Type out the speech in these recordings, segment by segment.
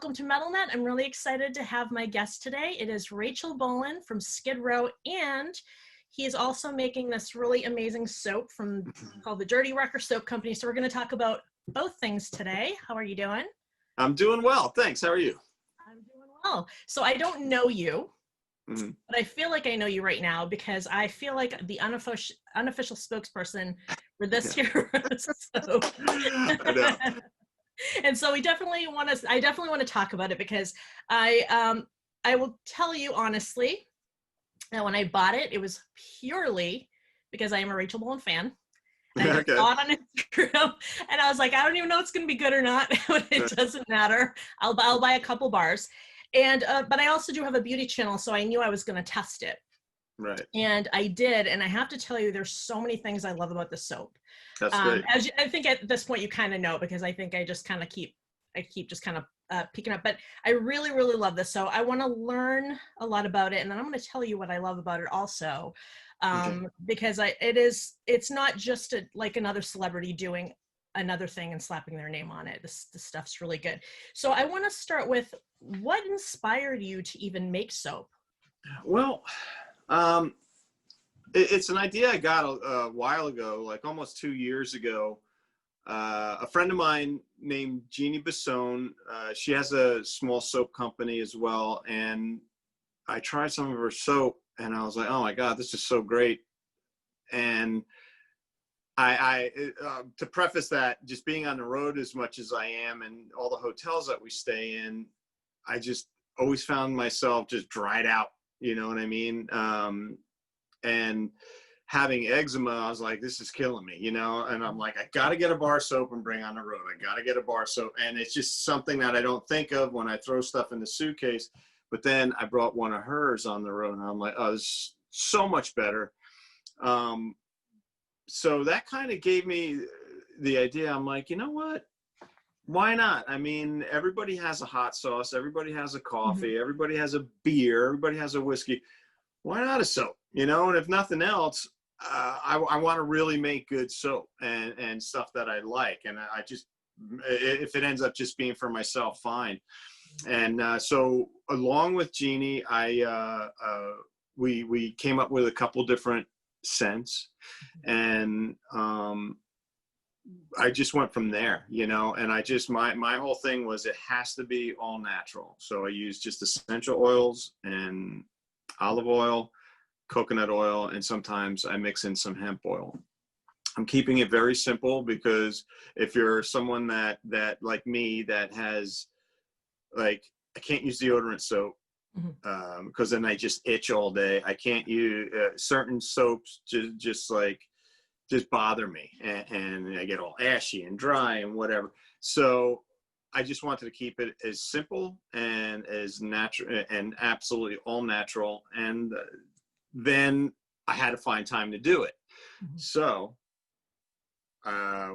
welcome to MetalNet. I'm really excited to have my guest today. It is Rachel Bolan from Skid Row, and he is also making this really amazing soap called the Dirty Wrecker Soap Company. So we're going to talk about both things today. How are you doing? I'm doing well, thanks. How are you? I'm doing well. So I don't know you, but I feel like I know you right now because I feel like the unofficial spokesperson for this here soap. I know. And so I definitely want to talk about it because I will tell you honestly that when I bought it, it was purely because I am a Rachel Bolan fan. And I saw it on Instagram, and I was like, I don't even know if it's going to be good or not, but it doesn't matter. I'll buy a couple bars. And but I also do have a beauty channel, so I knew I was going to test it. Right. And I did, and I have to tell you, there's so many things I love about the soap. That's great. I think at this point you kind of know, because I think I just kind of keep just kind of picking up. But I really, really love this. So I want to learn a lot about it, and then I'm going to tell you what I love about it also, because it's not just like another celebrity doing another thing and slapping their name on it. This stuff's really good. So I want to start with, what inspired you to even make soap? Well, it's an idea I got a while ago, like almost 2 years ago. A friend of mine named Jeannie Basone, she has a small soap company as well. And I tried some of her soap and I was like, oh my God, this is so great. And to preface that, just being on the road as much as I am and all the hotels that we stay in, I just always found myself just dried out, you know what I mean? And having eczema, I was like, this is killing me, you know? And I'm like, I got to get a bar soap and bring on the road. I got to get a bar soap. And it's just something that I don't think of when I throw stuff in the suitcase. But then I brought one of hers on the road and I'm like, oh, this is so much better. So that kind of gave me the idea. I'm like, you know what? Why not? I mean, everybody has a hot sauce. Everybody has a coffee. Everybody has a beer. Everybody has a whiskey. Why not a soap? You know, and if nothing else, I want to really make good soap and stuff that I like. And I just, if it ends up just being for myself, fine. And so along with Jeannie, we came up with a couple different scents, and I just went from there, you know, and I just, my whole thing was it has to be all natural. So I use just essential oils and olive oil, coconut oil, and sometimes I mix in some hemp oil. I'm keeping it very simple because if you're someone that like me, that has, like, I can't use deodorant soap because then I just itch all day. I can't use certain soaps, just bother me, and I get all ashy and dry and whatever. So I just wanted to keep it as simple and as natural and absolutely all natural. And then I had to find time to do it. So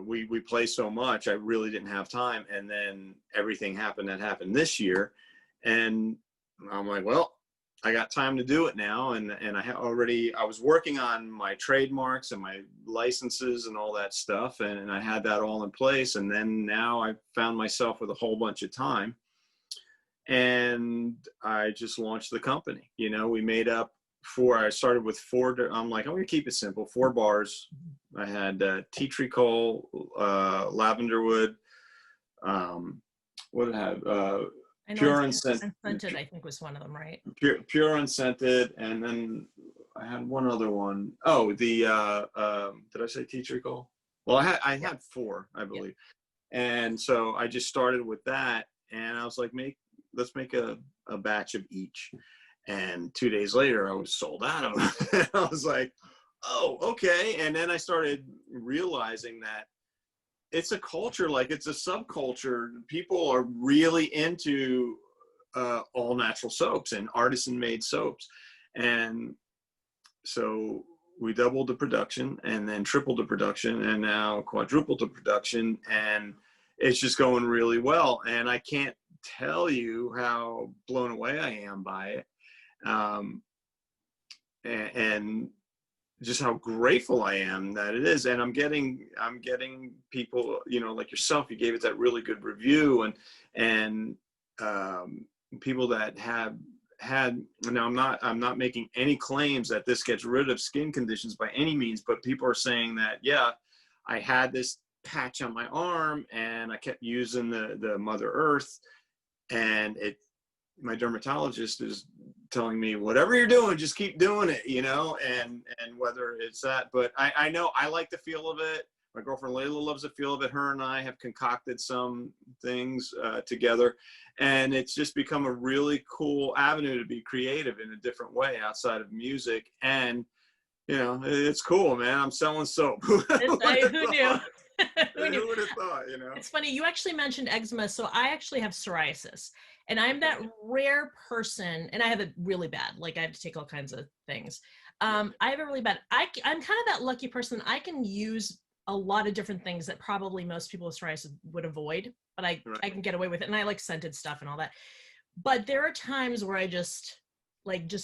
we play so much, I really didn't have time. And then everything happened that happened this year. And I'm like, well, I got time to do it now. And I was working on my trademarks and my licenses and all that stuff. And I had that all in place. And then now I found myself with a whole bunch of time. And I just launched the company. You know, we made up I started with 4. I'm like, I'm going to keep it simple. 4 bars. I had tea tree coal, lavender wood. What did I have? Pure unscented, I think was one of them, right? Pure unscented, and then I had one other one. Oh, the did I say tea tree coal? Well, I had 4, I believe. And so I just started with that, and I was like, let's make a batch of each. And 2 days later, I was sold out of them. I was like, oh, okay. And then I started realizing that it's a culture, like it's a subculture. People are really into all natural soaps and artisan made soaps. And so we doubled the production and then tripled the production and now quadrupled the production. And it's just going really well. And I can't tell you how blown away I am by it. And just how grateful I am that it is. And I'm getting people, you know, like yourself, you gave it that really good review, and people that have had, now I'm not making any claims that this gets rid of skin conditions by any means, but people are saying that, yeah, I had this patch on my arm and I kept using the Mother Earth, and my dermatologist is telling me, whatever you're doing, just keep doing it, you know, and whether it's that, but I know I like the feel of it. My girlfriend Layla loves the feel of it. Her and I have concocted some things together, and it's just become a really cool avenue to be creative in a different way outside of music. And, you know, it's cool, man. I'm selling soap. Who Who knew? Who would have thought, you know? It's funny, you actually mentioned eczema. So I actually have psoriasis, and I'm that rare person, and I have it really bad. Like I have to take all kinds of things. I have it really bad. I'm kind of that lucky person. I can use a lot of different things that probably most people with psoriasis would avoid, but I can get away with it. And I like scented stuff and all that. But there are times where I just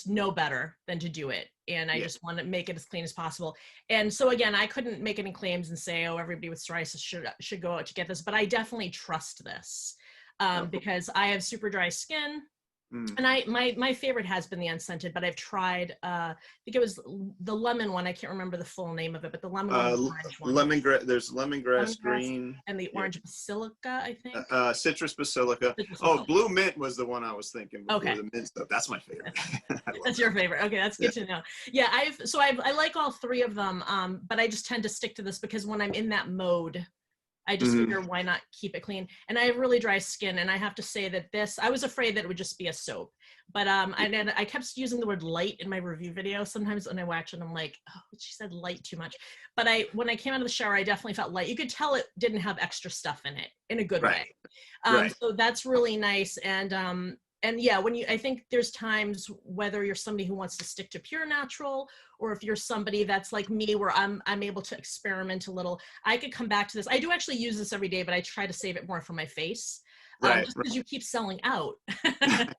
know better than to do it. And I just want to make it as clean as possible. And so again, I couldn't make any claims and say, oh, everybody with psoriasis should go out to get this, but I definitely trust this because I have super dry skin. And my favorite has been the unscented, but I've tried, I think it was the lemon one. I can't remember the full name of it, but the lemon one, the orange one. There's lemongrass green. And the orange basilica, I think. Citrus basilica. Blue mint was the one I was thinking before. Okay. The mint stuff. That's my favorite. That's your favorite. Okay, that's good to know. Yeah, I like all three of them, but I just tend to stick to this because when I'm in that mode, I just figure why not keep it clean. And I have really dry skin, and I have to say that I was afraid that it would just be a soap, but I kept using the word light in my review video. Sometimes when I watch it, I'm like, oh, she said light too much. But when I came out of the shower, I definitely felt light. You could tell it didn't have extra stuff in it in a good way. So that's really nice. And yeah, I think there's times whether you're somebody who wants to stick to pure natural, or if you're somebody that's like me, where I'm able to experiment a little. I could come back to this. I do actually use this every day, but I try to save it more for my face. Just because you keep selling out. I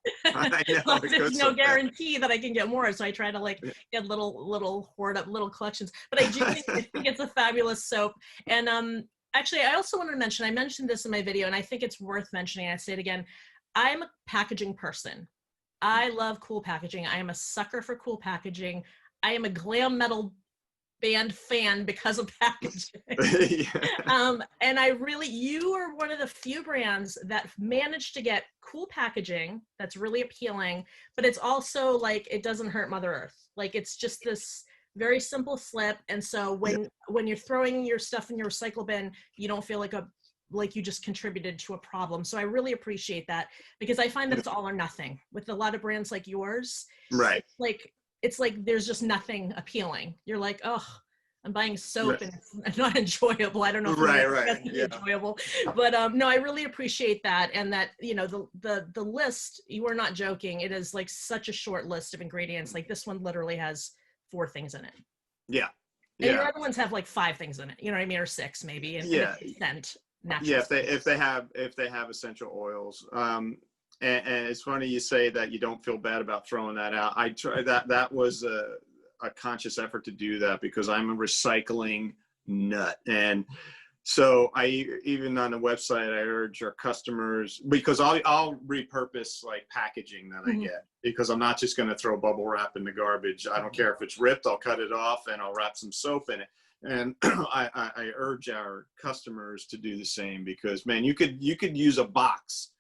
know, there's no guarantee that I can get more. So I try to get little hoard up little collections. But I think it's a fabulous soap. And actually, I also wanted to mention, I mentioned this in my video, and I think it's worth mentioning. I say it again. I'm a packaging person. I love cool packaging. I am a sucker for cool packaging. I am a glam metal band fan because of packaging. And you are one of the few brands that managed to get cool packaging that's really appealing, but it's also like, it doesn't hurt Mother Earth. Like, it's just this very simple slip. And so when you're throwing your stuff in your recycle bin, you don't feel like you just contributed to a problem. So I really appreciate that, because I find that it's all or nothing with a lot of brands like yours. Right. It's like there's just nothing appealing. You're like, oh, I'm buying soap and it's not enjoyable. I don't know if it's enjoyable, but no, I really appreciate that. And that, you know, the list, you are not joking. It is like such a short list of ingredients. Like this one literally has 4 things in it. Yeah. And your other ones have like 5 things in it. You know what I mean? Or 6 maybe. And scent. Yeah, if they have essential oils, and it's funny you say that you don't feel bad about throwing that out. I try that was a conscious effort to do that, because I'm a recycling nut, and so I even on the website I urge our customers, because I'll repurpose like packaging that I get, because I'm not just going to throw bubble wrap in the garbage. I don't care if it's ripped, I'll cut it off and I'll wrap some soap in it. And I urge our customers to do the same, because man, you could use a box.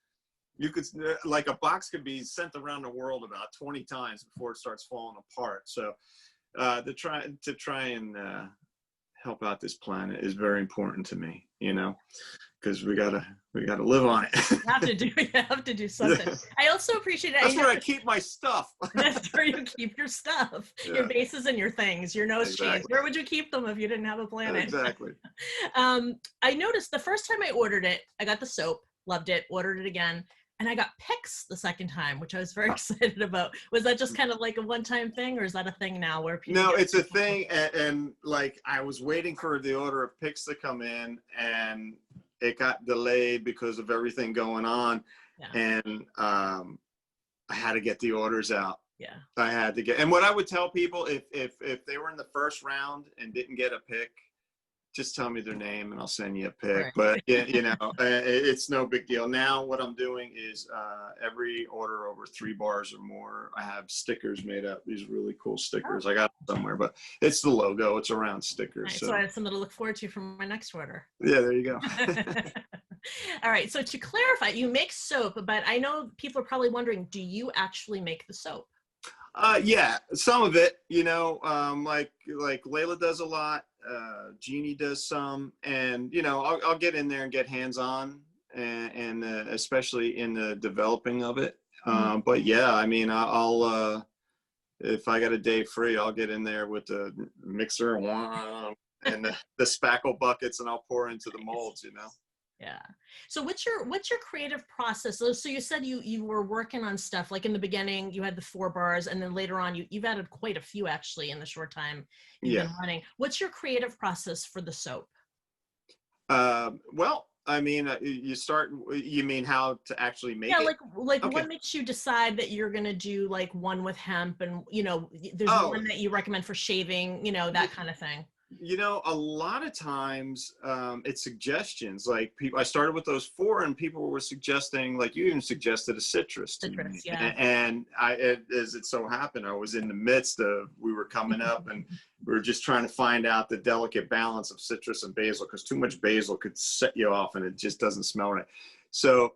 You could a box could be sent around the world about 20 times before it starts falling apart. So to try and help out this planet is very important to me, you know, because we gotta live on it. You have to do something. Yeah. I also appreciate it. That's where I keep my stuff. That's where you keep your stuff, your bases and your things, your nose chains. Where would you keep them if you didn't have a planet? Exactly. I noticed the first time I ordered it, I got the soap, loved it, ordered it again, and I got picks the second time, which I was very excited about. Was that just kind of like a one-time thing, or is that a thing now where people? No, it's a thing, and like I was waiting for the order of picks to come in, and it got delayed because of everything going on, and I had to get the orders out. Yeah, I had to get. And what I would tell people, if they were in the first round and didn't get a pick, just tell me their name and I'll send you a pic. Right. But yeah, it's no big deal. Now what I'm doing is every order over 3 bars or more, I have stickers made up. These really cool stickers. I got them somewhere, but it's the logo. It's around stickers. Right, so I have something to look forward to from my next order. Yeah, there you go. All right. So to clarify, you make soap, but I know people are probably wondering, do you actually make the soap? Yeah, some of it, like Layla does a lot. Jeannie does some, and I'll get in there and get hands-on, and especially in the developing of it. But yeah, I mean, I'll if I got a day free, I'll get in there with the mixer and the spackle buckets, and I'll pour into the molds. Yeah. So what's your creative process? So you said you were working on stuff, like in the beginning you had the 4 bars, and then later on you've added quite a few actually in the short time you've been running. What's your creative process for the soap? Well, I mean, you mean how to actually make it? Like okay. What makes you decide that you're going to do like one with hemp, and there's one that you recommend for shaving, that kind of thing? A lot of times it's suggestions. Like I started with those 4, and people were suggesting, like you even suggested a citrus to me. Yeah. And as it so happened, I was in the midst of, we were coming up and we were just trying to find out the delicate balance of citrus and basil, because too much basil could set you off and it just doesn't smell right. So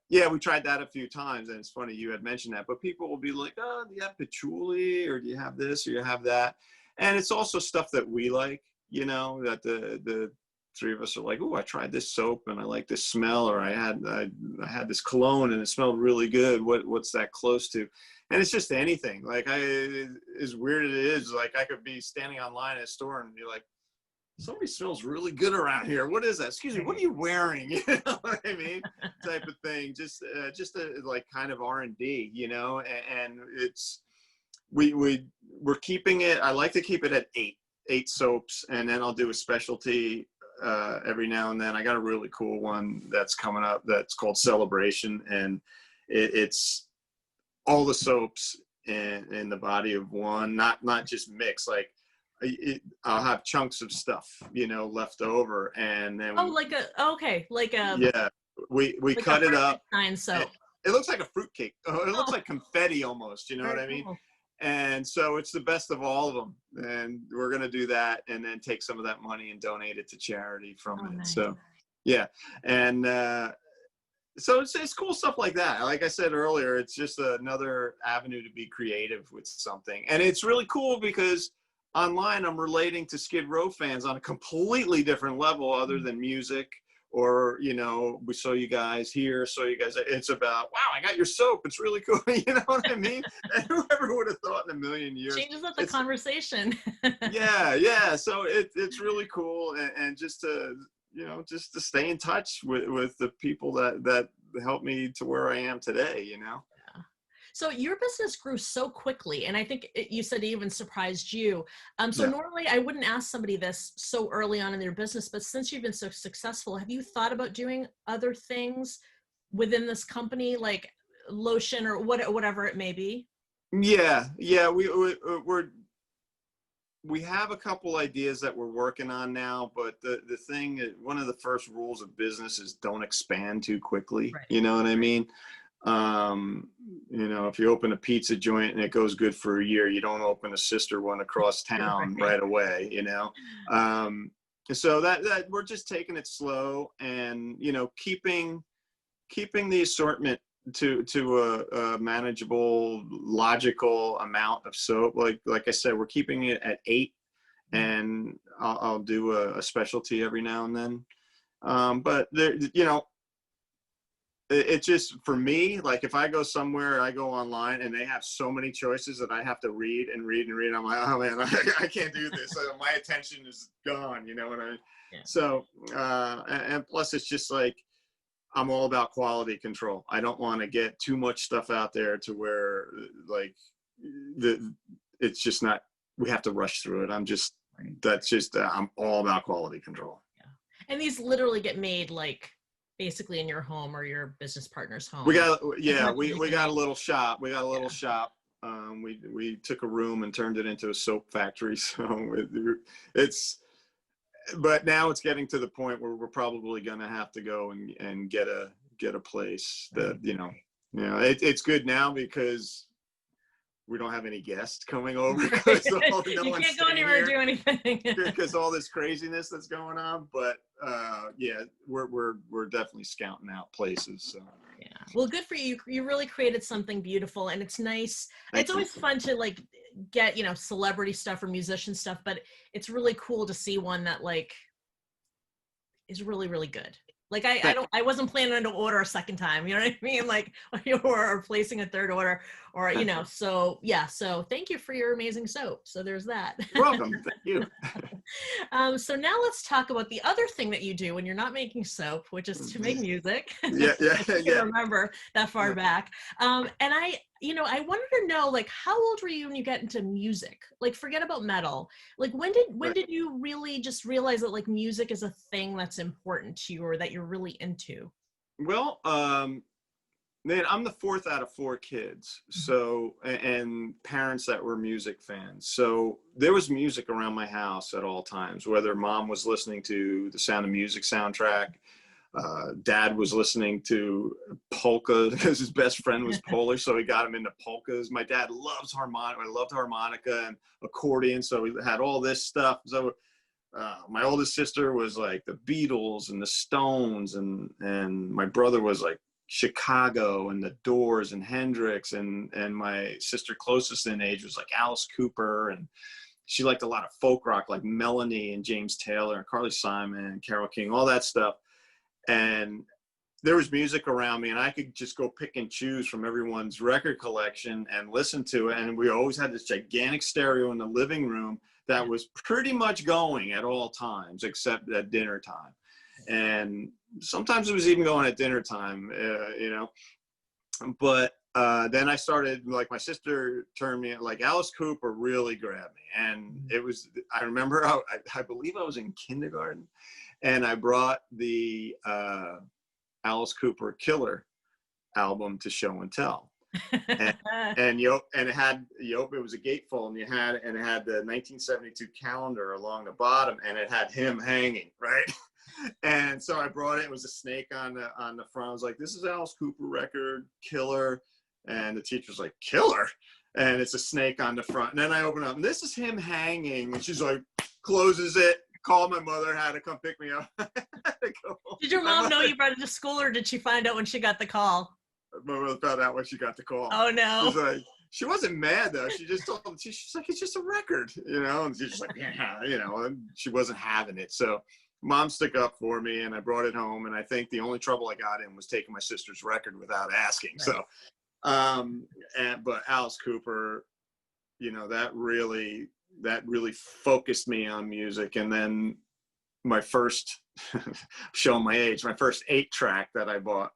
yeah, we tried that a few times, and it's funny you had mentioned that, but people will be like, oh, do you have patchouli, or do you have this, or you have that? And it's also stuff that we like, that the 3 of us are like, oh, I tried this soap and I like this smell, or I had this cologne and it smelled really good. What's that close to? And it's just anything. Like as weird as it is, like I could be standing online at a store and be like, somebody smells really good around here. What is that? Excuse me, what are you wearing? You know what I mean? Type of thing. Just a like kind of R&D, and it's, we're keeping it. I like to keep it at 8 soaps, and then I'll do a specialty every now and then. I got a really cool one that's coming up that's called Celebration, and it's all the soaps in the body of one, not just mix. Like I'll have chunks of stuff, left over, and then yeah, we like cut it up. Soap. It looks like a fruitcake. It looks like confetti almost. You know what I mean? Cool. And so it's the best of all of them, and we're going to do that, and then take some of that money and donate it to charity from it. Nice. So yeah, and so it's cool stuff like that. Like I said earlier, it's just another avenue to be creative with something, and it's really cool because online I'm relating to Skid Row fans on a completely different level, other than music. Or, we saw you guys here, it's about, wow, I got your soap. It's really cool. You know what I mean? And whoever would have thought in a million years. Changes up the conversation. Yeah. So it's really cool. And just to, just to stay in touch with the people that helped me to where I am today, Yeah. So your business grew so quickly, and I think you said it even surprised you. So normally I wouldn't ask somebody this so early on in their business, but since you've been so successful, have you thought about doing other things within this company, like lotion or whatever it may be? Yeah. We have a couple ideas that we're working on now, but the thing, one of the first rules of business is don't expand too quickly. Right. You know what I mean? If you open a pizza joint and it goes good for a year, you don't open a sister one across town right away, so that we're just taking it slow, and keeping the assortment to a manageable, logical amount of soap. Like I said, we're keeping it at 8, and I'll do a specialty every now and then, but there, it's just, for me, like if I go somewhere, I go online and they have so many choices that I have to read and read and read. I'm like, oh man, I can't do this. My attention is gone. You know what I mean? Yeah. So, and plus it's just like, I'm all about quality control. I don't want to get too much stuff out there to where like it's just not, we have to rush through it. I'm all about quality control. Yeah. And these literally get made like basically in your home or your business partner's home. We got a little shop. We got a little shop. We took a room and turned it into a soap factory. So but now it's getting to the point where we're probably going to have to go and get a place that, it's good now because we don't have any guests coming over because you can't go anywhere or do anything because all this craziness that's going on. But yeah, we're definitely scouting out places. So yeah, well, good for you. You really created something beautiful, and it's nice. It's always fun to like get celebrity stuff or musician stuff, but it's really cool to see one that like is really, really good. Like I wasn't planning to order a second time, you know what I mean? Like, or placing a third order, or so yeah. So thank you for your amazing soap. So there's that. You're welcome. Thank you. So now let's talk about the other thing that you do when you're not making soap, which is to make music. Yeah. I can't remember that far back. And I wanted to know, like, how old were you when you got into music? Like, forget about metal. Like, when did you really just realize that like music is a thing that's important to you or that you're really into? Well, man, I'm the fourth out of four kids, so, and parents that were music fans. So there was music around my house at all times, whether mom was listening to the Sound of Music soundtrack, dad was listening to polka because his best friend was Polish, so he got him into polkas. My dad loves harmonica. I loved harmonica and accordion, so we had all this stuff. So my oldest sister was like the Beatles and the Stones, and my brother was like Chicago and the Doors and Hendrix, and my sister closest in age was like Alice Cooper, and she liked a lot of folk rock like Melanie and James Taylor and Carly Simon and Carole King, all that stuff. And there was music around me, and I could just go pick and choose from everyone's record collection and listen to it. And we always had this gigantic stereo in the living room that was pretty much going at all times, except at dinner time. And sometimes it was even going at dinner time, But then I started, like, my sister turned me, like, Alice Cooper really grabbed me. And it was, I remember, I believe I was in kindergarten, and I brought the Alice Cooper Killer album to show and tell. and it had it was a gatefold, and it had the 1972 calendar along the bottom, and it had him hanging, right? And so I brought it. It was a snake on the front. I was like, this is Alice Cooper record, Killer. And the teacher's like, Killer? And it's a snake on the front. And then I open up, and this is him hanging. And she's like, closes it, called my mother, had to come pick me up. Did your mom know you brought it to school, or did she find out when she got the call? My mother found out when she got the call. Oh, no. She wasn't mad, though. She just told him, she's like, it's just a record, And she's just like, yeah, and she wasn't having it. So mom stuck up for me, and I brought it home. And I think the only trouble I got in was taking my sister's record without asking. Right. So, but Alice Cooper, that really focused me on music. And then my first, showing my age, my first 8-track that I bought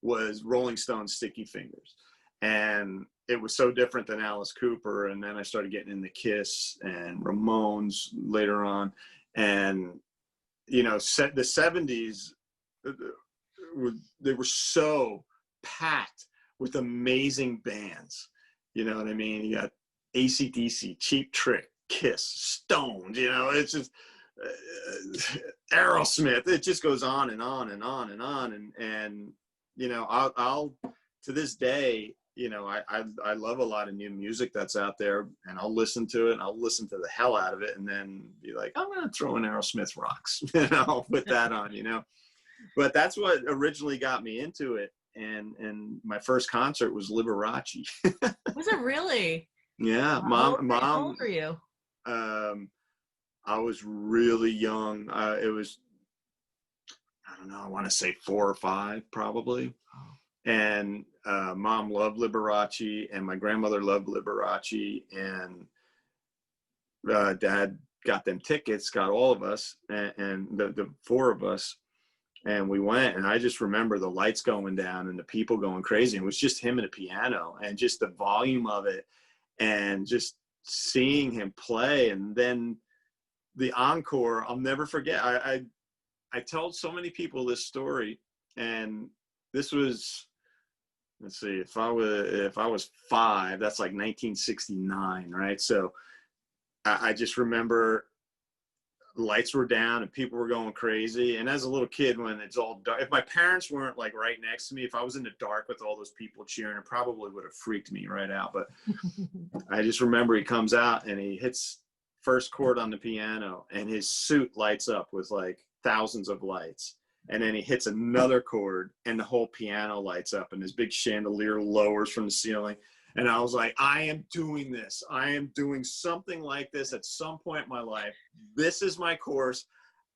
was Rolling Stone's Sticky Fingers. And it was so different than Alice Cooper. And then I started getting into Kiss and Ramones later on. And, the 70s, they were so packed with amazing bands. You know what I mean? You got AC/DC, Cheap Trick, Kiss, Stones, it's just Aerosmith. It just goes on and on and on and on. And I'll to this day, I love a lot of new music that's out there, and I'll listen to it, and I'll listen to the hell out of it, and then be like, I'm going to throw in Aerosmith Rocks, I'll put that on, But that's what originally got me into it. And my first concert was Liberace. Was it really? Yeah. Mom. How old were you? I was really young. It was, I don't know, I want to say 4 or 5 probably. And mom loved Liberace, and my grandmother loved Liberace, and dad got them tickets, got all of us, and the 4 of us, and we went. And I just remember the lights going down and the people going crazy. It was just him and a piano, and just the volume of it, and just seeing him play. And then the encore, I'll never forget. I told so many people this story, and this was, let's see, if I was 5, that's like 1969, right? So I just remember lights were down and people were going crazy. And as a little kid, when it's all dark, if my parents weren't like right next to me, if I was in the dark with all those people cheering, it probably would have freaked me right out. But I just remember he comes out and he hits first chord on the piano and his suit lights up with like thousands of lights. And then he hits another chord and the whole piano lights up and this big chandelier lowers from the ceiling. And I was like, I am doing this. I am doing something like this at some point in my life. This is my course.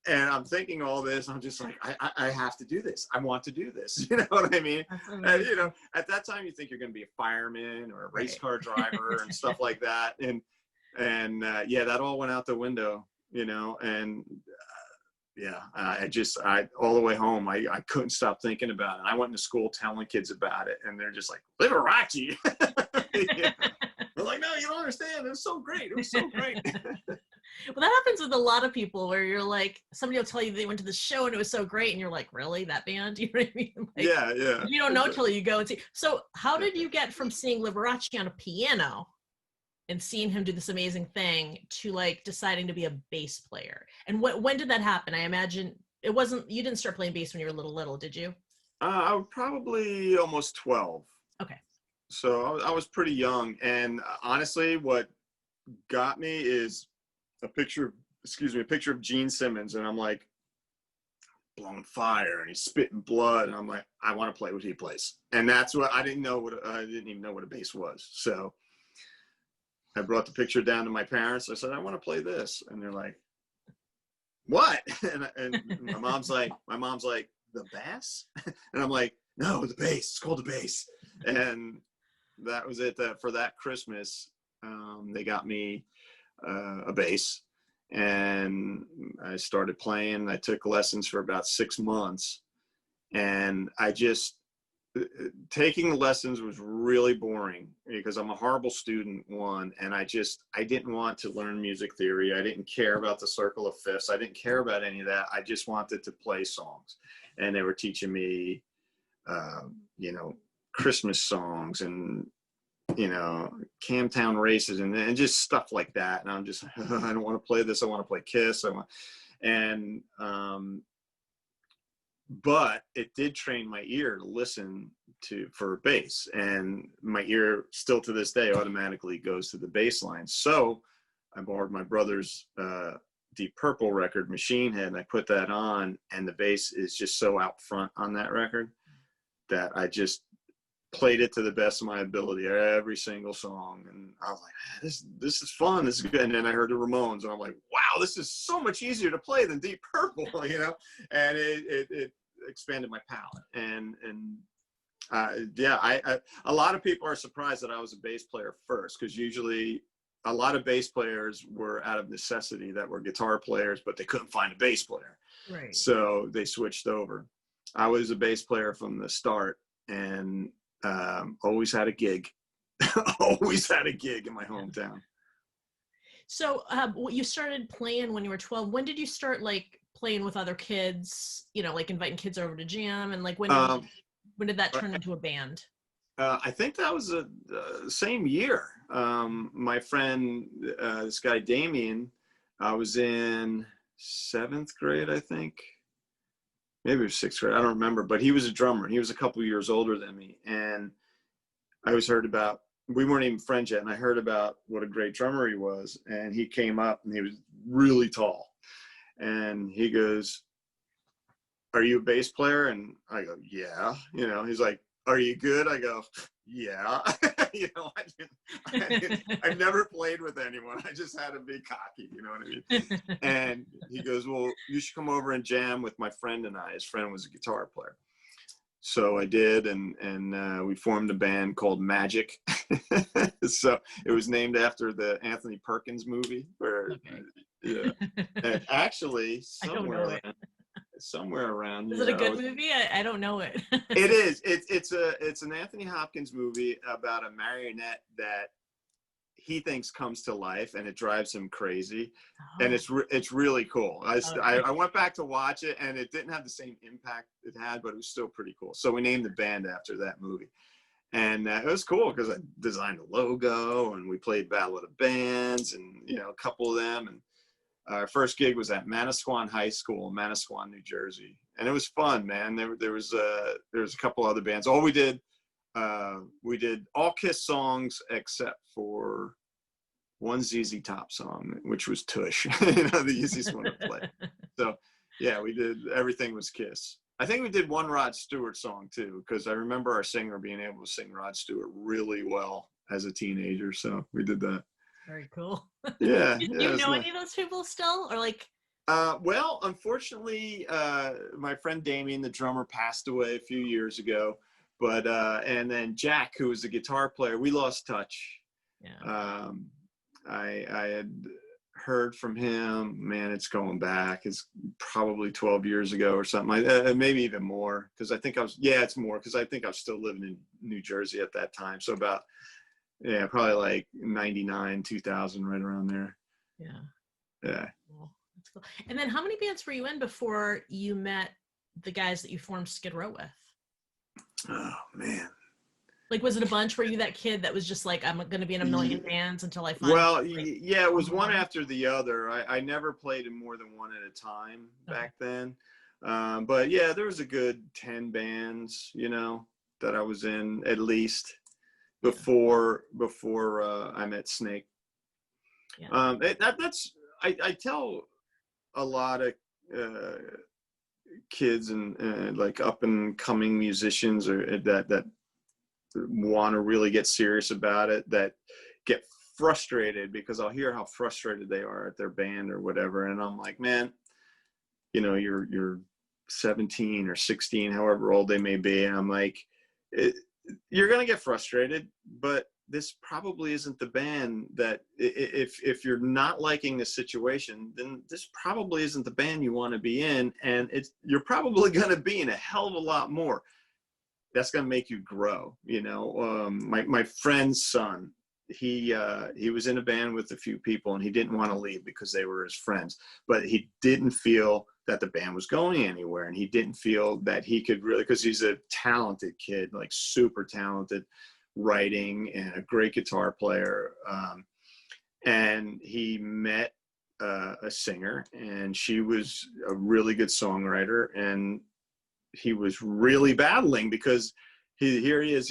And I'm thinking all this. I'm just like, I have to do this. I want to do this. You know what I mean? And, you know, at that time, you think you're going to be a fireman or a race car driver and stuff like that. And yeah, that all went out the window, you know, and yeah, I all the way home, I couldn't stop thinking about it. I went to school telling kids about it, and they're just like, Liberace. Yeah. They're like, no, you don't understand. It was so great. It was so great. Well, that happens with a lot of people where you're like, somebody will tell you they went to the show and it was so great, and you're like, really, that band? You know what I mean? Like, yeah. You don't know till you go and see. So how did you get from seeing Liberace on a piano and seeing him do this amazing thing to like deciding to be a bass player? And when did that happen? I imagine it wasn't, you didn't start playing bass when you were little, did you? I was probably almost 12. Okay. So I was pretty young. And honestly, what got me is a picture of Gene Simmons. And I'm like, blowing fire and he's spitting blood. And I'm like, I want to play what he plays. And that's what I didn't even know what a bass was. So I brought the picture down to my parents. I said, I want to play this. And they're like, what? And my mom's like, the bass? And I'm like, no, the bass. It's called the bass. And that was it. For that Christmas, they got me a bass. And I started playing. I took lessons for about 6 months. And taking the lessons was really boring because I'm a horrible student, and I didn't want to learn music theory. I didn't care about the circle of fifths. I didn't care about any of that. I just wanted to play songs. And they were teaching me, you know, Christmas songs and, you know, Camtown races and just stuff like that. And I'm just, I don't want to play this. I want to play Kiss. But it did train my ear to listen for bass, and my ear still to this day automatically goes to the bass line. So I borrowed my brother's Deep Purple record, Machine Head, and I put that on, and the bass is just so out front on that record that I just played it to the best of my ability, every single song. And I was like, this is fun, this is good. And then I heard the Ramones, and I'm like, wow, this is so much easier to play than Deep Purple, you know. And it expanded my palette. And yeah, a lot of people are surprised that I was a bass player first, because usually a lot of bass players were out of necessity that were guitar players, but they couldn't find a bass player. Right. So they switched over. I was a bass player from the start, and always had a gig. Always had a gig in my hometown. So you started playing when you were 12. When did you start like playing with other kids, you know, like inviting kids over to jam? And like when did that turn into a band? I think that was the same year. My friend, this guy Damien, I was in 7th grade, I think. Maybe it was 6th grade. I don't remember. But he was a drummer. He was a couple years older than me. And I always heard about, we weren't even friends yet, and I heard about what a great drummer he was. And he came up, and he was really tall. And he goes, are you a bass player? And I go, yeah. You know, he's like, are you good? I go, yeah. You know, I've never played with anyone. I just had to be cocky, you know what I mean? And he goes, well, you should come over and jam with my friend and I. His friend was a guitar player. So I did, and we formed a band called Magic. So it was named after the Anthony Perkins movie. Where, yeah. And actually, somewhere around. Is it a good movie? I don't know it. It is. It's an Anthony Hopkins movie about a marionette that he thinks comes to life, and it drives him crazy. Oh. And it's really cool. I went back to watch it, and it didn't have the same impact it had, but it was still pretty cool. So we named the band after that movie. And it was cool because I designed a logo, and we played Battle of the Bands, and, you know, a couple of them. And Our first gig was at Manasquan High School in Manasquan, New Jersey, and it was fun, man. There was a couple other bands. We did all Kiss songs except for one ZZ Top song, which was Tush, the easiest one to play. So yeah, we did, everything was Kiss. I think we did one Rod Stewart song too, because I remember our singer being able to sing Rod Stewart really well as a teenager. So we did that. Very cool. Yeah. Do you know any of those people still, or like? Well, unfortunately, my friend Damien, the drummer, passed away a few years ago. But and then Jack, who was the guitar player, we lost touch. Yeah. I had heard from him. Man, it's going back. It's probably 12 years ago or something. Maybe even more, because I think it's more, because I think I was still living in New Jersey at that time. So about. Yeah, probably like 99, 2000, right around there. Yeah. Yeah. Cool. That's cool. And then how many bands were you in before you met the guys that you formed Skid Row with? Oh, man. Like, was it a bunch? Were you that kid that was just like, I'm going to be in a million bands until I find... Well, yeah, it was one after the other. I never played in more than one at a time back then. But yeah, there was a good 10 bands, that I was in at least. Before I met Snake. Yeah. I tell a lot of kids and like up and coming musicians or that want to really get serious about it, that get frustrated, because I'll hear how frustrated they are at their band or whatever, and I'm like, man, you're 17 or 16, however old they may be, and I'm like, you're going to get frustrated, but this probably isn't the band that, if you're not liking the situation, then this probably isn't the band you want to be in. And you're probably going to be in a hell of a lot more. That's going to make you grow. My friend's son, he was in a band with a few people, and he didn't want to leave because they were his friends, but he didn't feel that the band was going anywhere, and he didn't feel that he could really, because he's a talented kid, like super talented, writing and a great guitar player, and he met a singer, and she was a really good songwriter, and he was really battling because he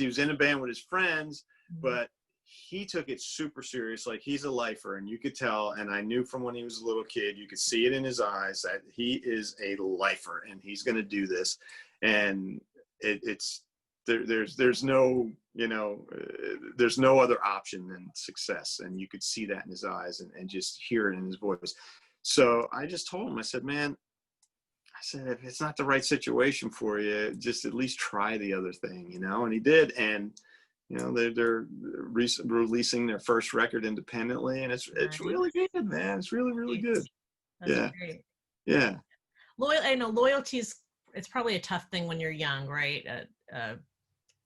was in a band with his friends, but he took it super serious. Like, he's a lifer, and you could tell, and I knew from when he was a little kid, you could see it in his eyes that he is a lifer, and he's going to do this. And there's no, there's no other option than success. And you could see that in his eyes and just hear it in his voice. So I just told him, I said, man, if it's not the right situation for you, just at least try the other thing, and he did. And they're releasing their first record independently, and it's really good, man. It's really, really good. That's great. Yeah. I know loyalty it's probably a tough thing when you're young, right?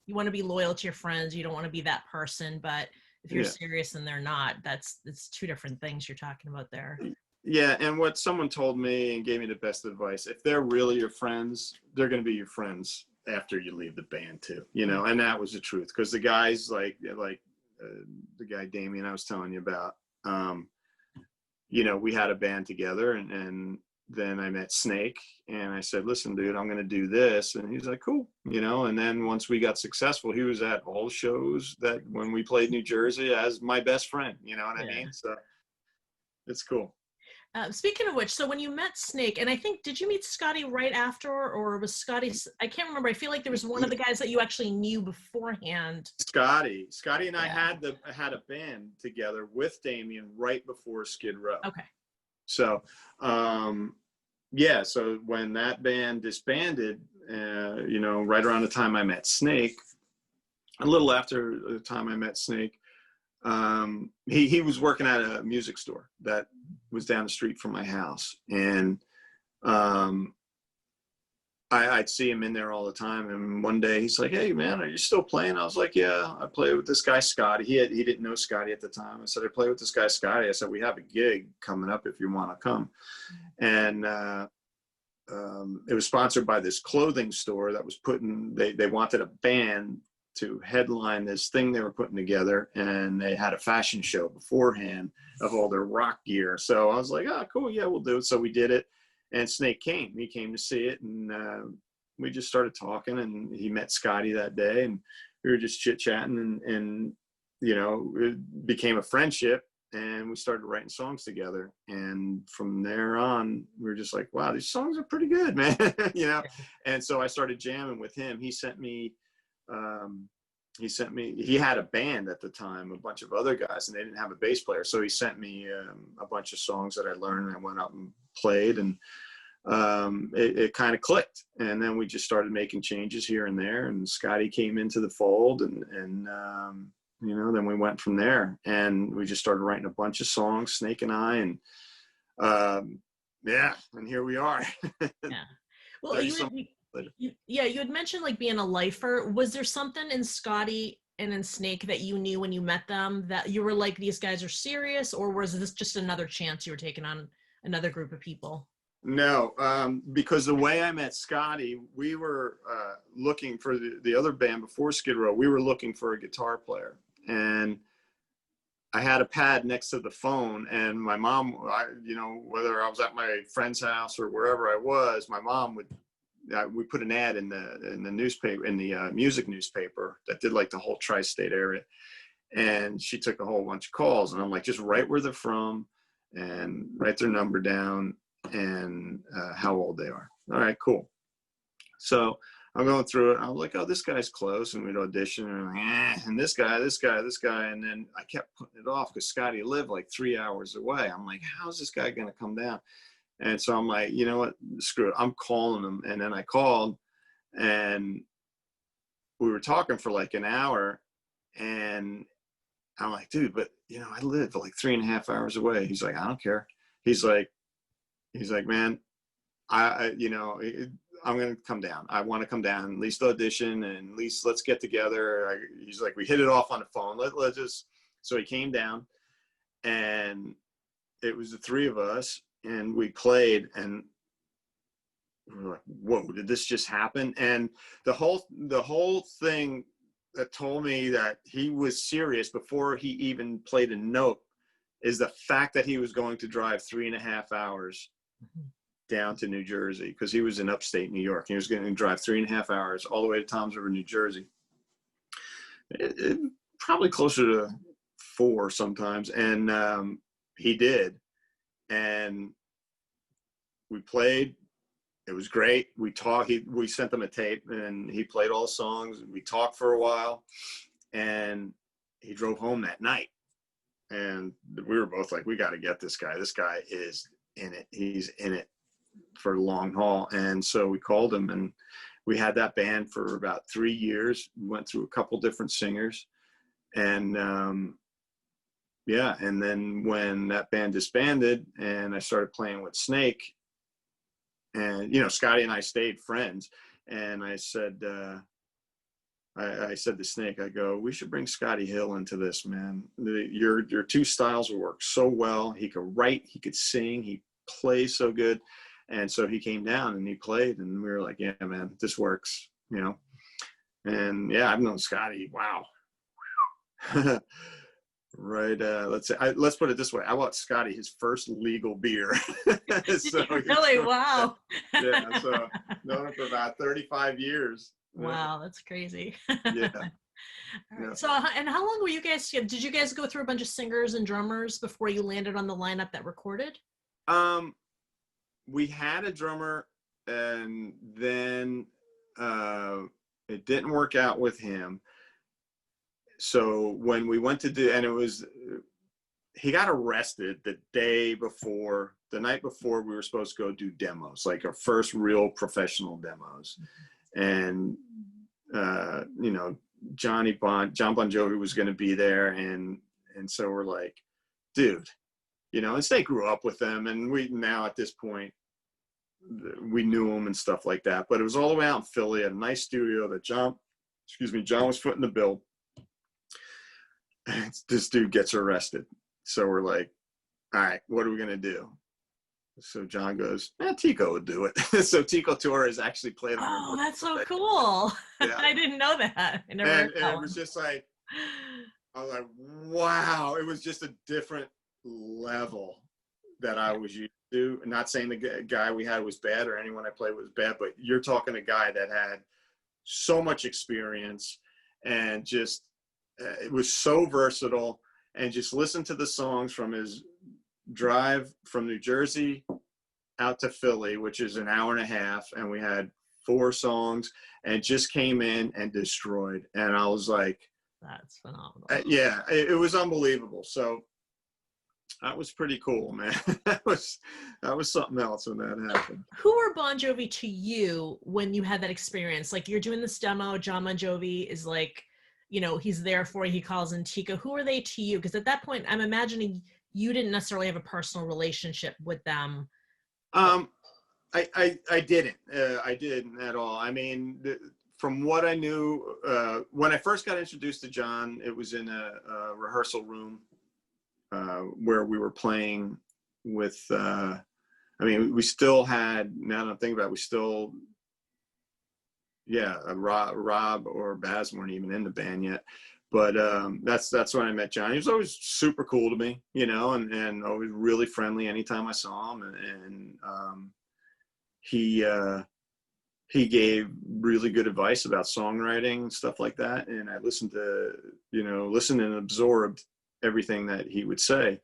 You want to be loyal to your friends. You don't want to be that person, but if you're serious and they're not, it's two different things you're talking about there. Yeah, and what someone told me and gave me the best advice, if they're really your friends, they're going to be your friends after you leave the band too, and that was the truth. Because the guys like the guy Damien I was telling you about, we had a band together, and then I met Snake, and I said, listen, dude, I'm going to do this. And he's like, cool, and then once we got successful, he was at all shows that when we played New Jersey as my best friend, you know what I mean? So it's cool. Speaking of which, so when you met Snake, and I think, did you meet Scotty right after, or was Scotty, I can't remember. I feel like there was one of the guys that you actually knew beforehand. Scotty and I had a band together with Damien right before Skid Row. Okay. So, so when that band disbanded, right around the time I met Snake, a little after the time I met Snake, he was working at a music store that was down the street from my house, and I'd see him in there all the time. And one day he's like, hey man, are you still playing? I was like, yeah, I play with this guy Scotty. He didn't know Scotty at the time. I said, I play with this guy Scotty. I said, we have a gig coming up if you want to come. And it was sponsored by this clothing store that was they wanted a band to headline this thing they were putting together, and they had a fashion show beforehand of all their rock gear. So I was like, oh, cool, yeah, we'll do it. So we did it, and Snake came. He came to see it, and we just started talking, and he met Scotty that day, and we were just chit-chatting, and you know, it became a friendship, and we started writing songs together. And from there on, we were just like, wow, these songs are pretty good, man. You know. And so I started jamming with him. He had a band at the time, a bunch of other guys, and they didn't have a bass player. So he sent me a bunch of songs that I learned, and I went out and played, and it kind of clicked. And then we just started making changes here and there, and Scotty came into the fold, and you know, then we went from there, and we just started writing a bunch of songs, Snake and I, and yeah, and here we are. Yeah. Well, you had mentioned like being a lifer. Was there something in Scotty and in Snake that you knew when you met them that you were like, these guys are serious, or was this just another chance you were taking on another group of people? No, because the way I met Scotty, we were looking for the other band before Skid Row. We were looking for a guitar player, and I had a pad next to the phone, and my mom, you know, whether I was at my friend's house or wherever I was, my mom would, we put an ad in the newspaper, in the music newspaper that did like the whole tri-state area, and she took a whole bunch of calls, and I'm like, just write where they're from and write their number down and how old they are. All right, cool. So I'm going through it. I'm like, oh, this guy's close, and we'd audition, and I'm like, and this guy, and then I kept putting it off because Scotty lived like 3 hours away. I'm like, how's this guy going to come down? And so I'm like, you know what, screw it, I'm calling him. And then I called, and we were talking for like an hour, and I'm like, dude, but you know, I live like 3.5 hours away. He's like, I don't care. He's like, man, you know, I'm going to come down. I want to come down, at least audition, and at least let's get together. He's like, we hit it off on the phone. Let's just, so he came down, and it was the three of us, and we played, and we were like, whoa, did this just happen? And the whole thing that told me that he was serious before he even played a note is the fact that he was going to drive 3.5 hours down to New Jersey, because he was in upstate New York. He was going to drive 3.5 hours all the way to Toms River, New Jersey. It probably closer to 4 sometimes. And he did. And we played. It was great. We talked. We sent him a tape, and he played all the songs. We talked for a while, and he drove home that night. And we were both like, we got to get this guy. This guy is in it. He's in it for the long haul. And so we called him, and we had that band for about 3 years. We went through a couple different singers, and yeah. And then when that band disbanded and I started playing with Snake, and, you know, Scotty and I stayed friends, and I said, I said to Snake, I go, we should bring Scotty Hill into this, man. Your two styles will work so well. He could write, he could sing, he plays so good. And so he came down and he played, and we were like, yeah, man, this works, you know? And yeah, I've known Scotty, wow. Right. Let's put it this way. I bought Scotty his first legal beer. So, really? Wow. Yeah. So known him for about 35 years. Wow. That's crazy. Yeah. Right. Yeah. So, and how long were you guys, did you guys go through a bunch of singers and drummers before you landed on the lineup that recorded? We had a drummer, and then it didn't work out with him. So when we went to do, and he got arrested the night before we were supposed to go do demos, like our first real professional demos. And, you know, Jon Bon Jovi was going to be there. And so we're like, dude, you know, and Snake grew up with them, and we now at this point, we knew him and stuff like that. But it was all the way out in Philly at a nice studio that Jon was footing the bill. This dude gets arrested. So we're like, all right, what are we going to do? So Jon goes, Tico would do it. So Tico Torres actually played on our Oh, that's so birthday. cool. Yeah. I didn't know that. I never heard that And it one. was just like, I was like, wow. It was just a different level that I was used to. Not saying the guy we had was bad or anyone I played was bad, but you're talking a guy that had so much experience and just it was so versatile. And just listen to the songs from his drive from New Jersey out to Philly, which is an hour and a half, and we had 4 songs, and just came in and destroyed. And I was like, that's phenomenal. Yeah, it was unbelievable. So that was pretty cool, man. that was something else when that happened. Who were Bon Jovi to you when you had that experience? Like, you're doing this demo, Jon Bon Jovi is like, you know, he's there for you, he calls in Tico. Who are they to you? Because at that point, I'm imagining you didn't necessarily have a personal relationship with them. I didn't. I didn't at all. I mean, from what I knew, when I first got introduced to Jon, it was in a rehearsal room where we were playing with, I mean, we still had, now that I'm thinking about it, we still, Rob or Baz weren't even in the band yet. But that's when I met Jon. He was always super cool to me, you know, and always really friendly anytime I saw him. And he gave really good advice about songwriting and stuff like that. And I listened and absorbed everything that he would say.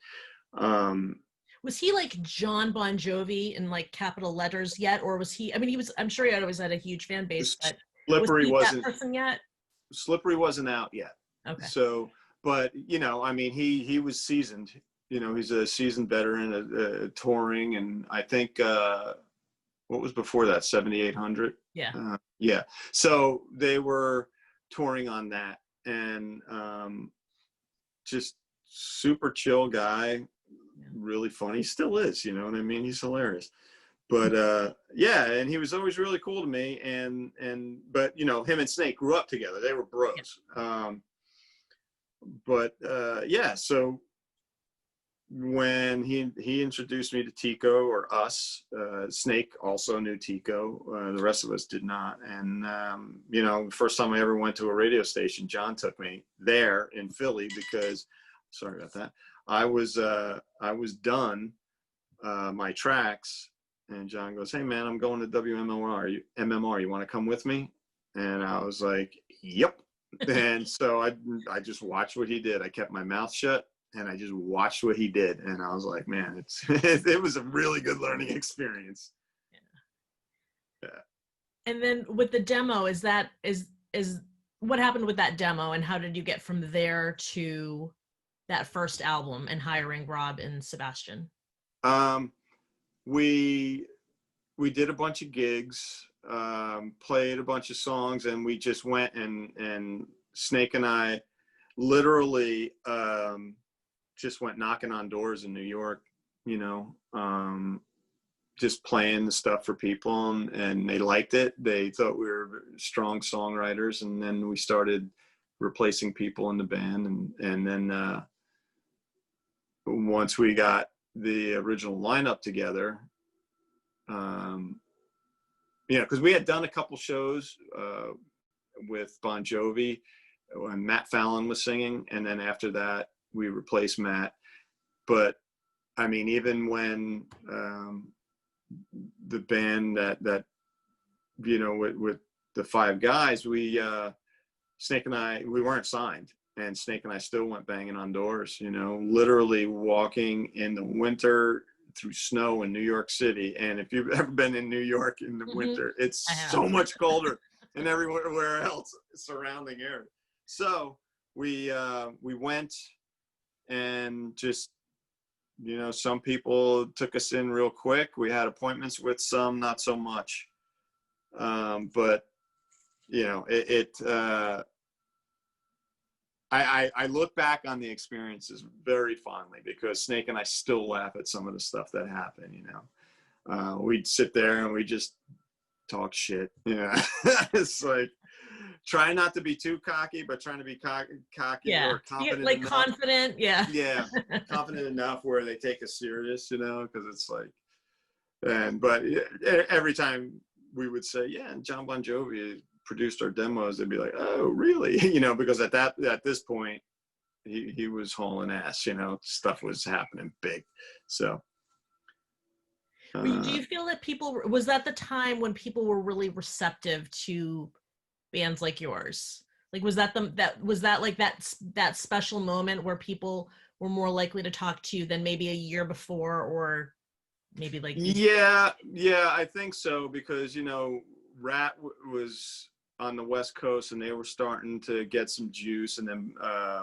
Was he like Jon Bon Jovi in like capital letters yet? Or was he, I mean, I'm sure he always had a huge fan base, but Slippery wasn't that person yet? Slippery wasn't out yet. Okay. So, but, you know, I mean, he was seasoned, you know, he's a seasoned veteran, touring. And I think, what was before that, 7,800? Yeah. Yeah. So they were touring on that, and just super chill guy, really funny, still is, you know what I mean? He's hilarious. But yeah, and he was always really cool to me. But you know, him and Snake grew up together. They were bros. Yeah, so when he introduced me to Tico, or us, Snake also knew Tico. The rest of us did not. And you know, the first time I ever went to a radio station, Jon took me there in Philly because, sorry about that, I was done my tracks, and Jon goes, "Hey man, I'm going to WMMR. MMR. You want to come with me?" And I was like, "Yep." And so I just watched what he did. I kept my mouth shut, and I just watched what he did. And I was like, man, it was a really good learning experience. Yeah. And then with the demo, is what happened with that demo, and how did you get from there to that first album and hiring Rob and Sebastian? We did a bunch of gigs, played a bunch of songs, and we just went and Snake and I literally just went knocking on doors in New York, you know, just playing the stuff for people, and they liked it. They thought we were strong songwriters, and then we started replacing people in the band, and then once we got the original lineup together, you know, because we had done a couple shows with Bon Jovi when Matt Fallon was singing, and then after that we replaced Matt. But I mean, even when the band that you know, with the 5 guys, we Snake and I, we weren't signed, and Snake and I still went banging on doors, you know, literally walking in the winter through snow in New York City. And if you've ever been in New York in the winter, it's so much colder than everywhere else surrounding area. So we went, and just, you know, some people took us in real quick. We had appointments with some, not so much. But you know, I look back on the experiences very fondly, because Snake and I still laugh at some of the stuff that happened, you know. We'd sit there and we just talk shit, you know. It's like, try not to be too cocky, but trying to be cocky or confident like enough. Confident, yeah. Yeah, confident enough where they take us serious, you know, because it's like, But every time we would say, yeah, and Jon Bon Jovi produced our demos, they'd be like, oh, really? Because at this point, he was hauling ass, stuff was happening big. So. Do you feel that was that the time when people were really receptive to bands like yours? Like, was that that special moment where people were more likely to talk to you than maybe a year before, or maybe like yeah, I think so, because Rat was on the West Coast and they were starting to get some juice, and then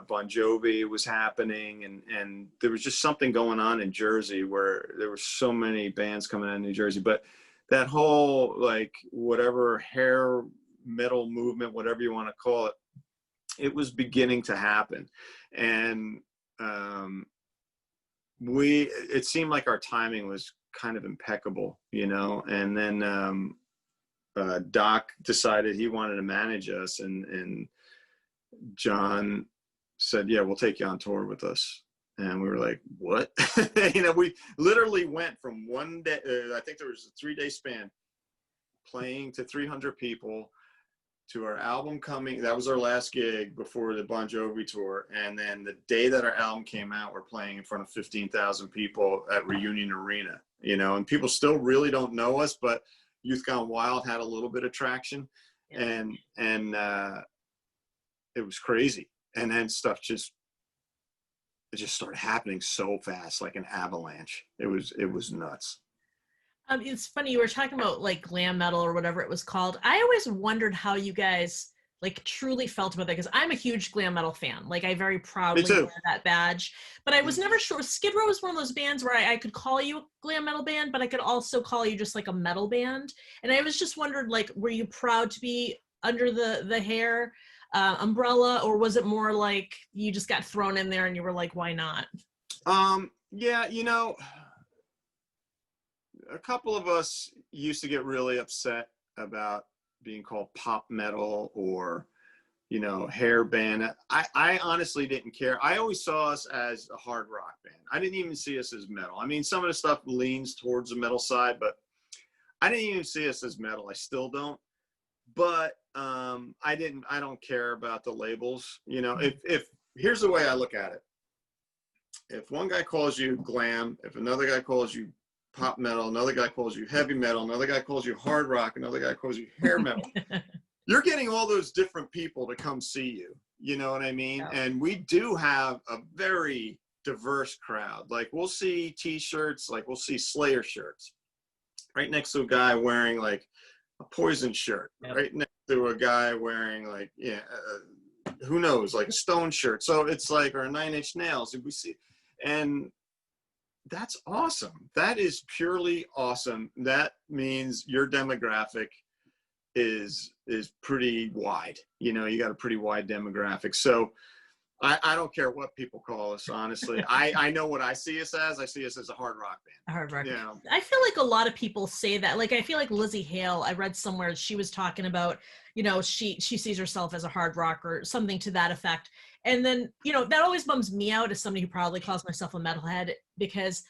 Bon Jovi was happening, and there was just something going on in Jersey where there were so many bands coming out of New Jersey. But that whole, like, whatever hair metal movement, whatever you want to call it, it was beginning to happen. And it seemed like our timing was kind of impeccable, and then Doc decided he wanted to manage us, and John said, yeah, we'll take you on tour with us. And we were like, what? We literally went from one day, I think there was a 3-day span, playing to 300 people, to our album coming. That was our last gig before the Bon Jovi tour. And then the day that our album came out, we're playing in front of 15,000 people at Reunion Arena, and people still really don't know us, but Youth Gone Wild had a little bit of traction, and it was crazy. And then stuff just started happening so fast, like an avalanche. It was nuts. It's funny, you were talking about like glam metal or whatever it was called. I always wondered how you guys like truly felt about that, because I'm a huge glam metal fan. Like, I very proudly wear that badge, but I was never sure. Skid Row was one of those bands where I could call you a glam metal band, but I could also call you just like a metal band. And I was just wondered, like, were you proud to be under the hair umbrella, or was it more like you just got thrown in there and you were like, why not? Yeah, a couple of us used to get really upset about being called pop metal or, hair band. I honestly didn't care. I always saw us as a hard rock band. I didn't even see us as metal. I mean, some of the stuff leans towards the metal side, but I didn't even see us as metal. I still don't. But I don't care about the labels. If here's the way I look at it. If one guy calls you glam, if another guy calls you pop metal, another guy calls you heavy metal, another guy calls you hard rock, another guy calls you hair metal, you're getting all those different people to come see you. You know what I mean? Yeah. And we do have a very diverse crowd. Like, we'll see t-shirts, like we'll see Slayer shirts right next to a guy wearing like a Poison shirt, right next to a guy wearing like, who knows, like a Stone shirt. So it's like, or a Nine Inch Nails. We see, and that's awesome. That is purely awesome. That means your demographic is pretty wide. You got a pretty wide demographic. So I don't care what people call us, honestly. I know what I see us as. I see us as a hard rock band. A hard rock. Yeah. I feel like a lot of people say that. Like, I feel like Lizzie Hale, I read somewhere she was talking about, she sees herself as a hard rock or something to that effect. And then, that always bums me out as somebody who probably calls myself a metalhead, because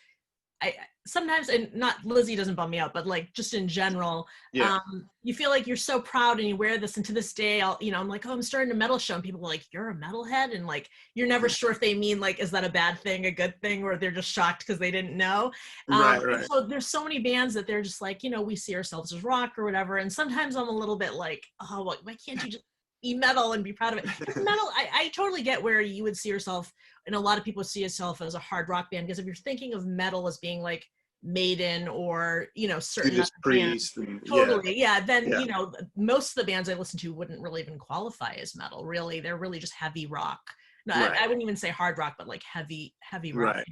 I sometimes, and not Lizzie doesn't bum me out, but like just in general, you feel like you're so proud and you wear this, and to this day, I'm like, oh, I'm starting a metal show, and people are like, you're a metalhead, and like, you're never sure if they mean like, is that a bad thing, a good thing, or they're just shocked because they didn't know. Right. So there's so many bands that they're just like, we see ourselves as rock or whatever, and sometimes I'm a little bit like, oh, why can't you just be metal and be proud of it? Metal, I totally get where you would see yourself, and a lot of people see yourself as a hard rock band, because if you're thinking of metal as being like Maiden or certain Priest, totally, then most of the bands I listen to wouldn't really even qualify as metal. Really, they're really just heavy rock. No, right. I wouldn't even say hard rock, but like heavy rock. Right.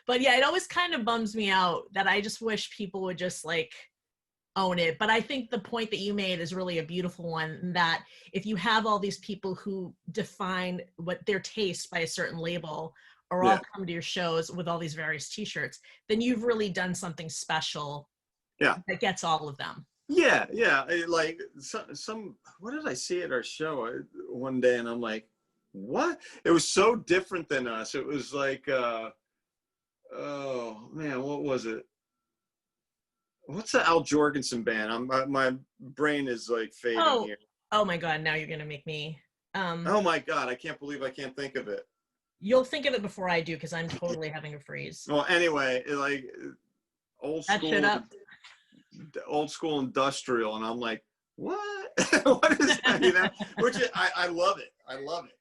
But yeah, it always kind of bums me out that I just wish people would just like own it. But I think the point that you made is really a beautiful one, that if you have all these people who define what their taste by a certain label, or all come to your shows with all these various t-shirts, then you've really done something special that gets all of them. Yeah. Like some what did I see at our show one day, and I'm like, what? It was so different than us. It was like, oh man, what was it? what's the Al Jorgensen band? My brain is like fading here. Oh my God, now you're gonna make me. Oh my God, I can't believe I can't think of it. You'll think of it before I do because I'm totally having a freeze. Well, anyway, like old That shit school, up. old school industrial, and I'm like, what? What is that? You know, which I love it. I love it.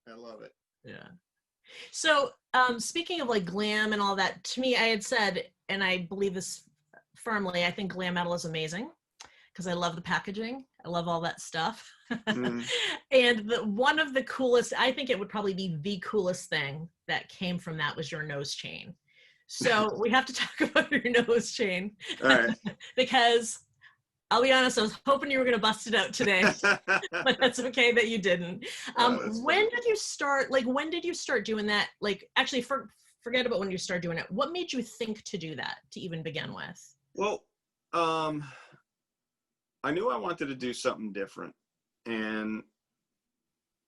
I love it. Yeah. So, speaking of like glam and all that, to me, I had said, and I believe this firmly, I think glam metal is amazing because I love the packaging. I love all that stuff. Mm. And one of the coolest, I think it would probably be the coolest thing that came from that was your nose chain. So we have to talk about your nose chain. All right. Because I'll be honest, I was hoping you were going to bust it out today, but that's okay that you didn't. When did you start, like, when did you start doing that? Like, actually, forget about when you started doing it. What made you think to do that to even begin with? Well, I knew I wanted to do something different, and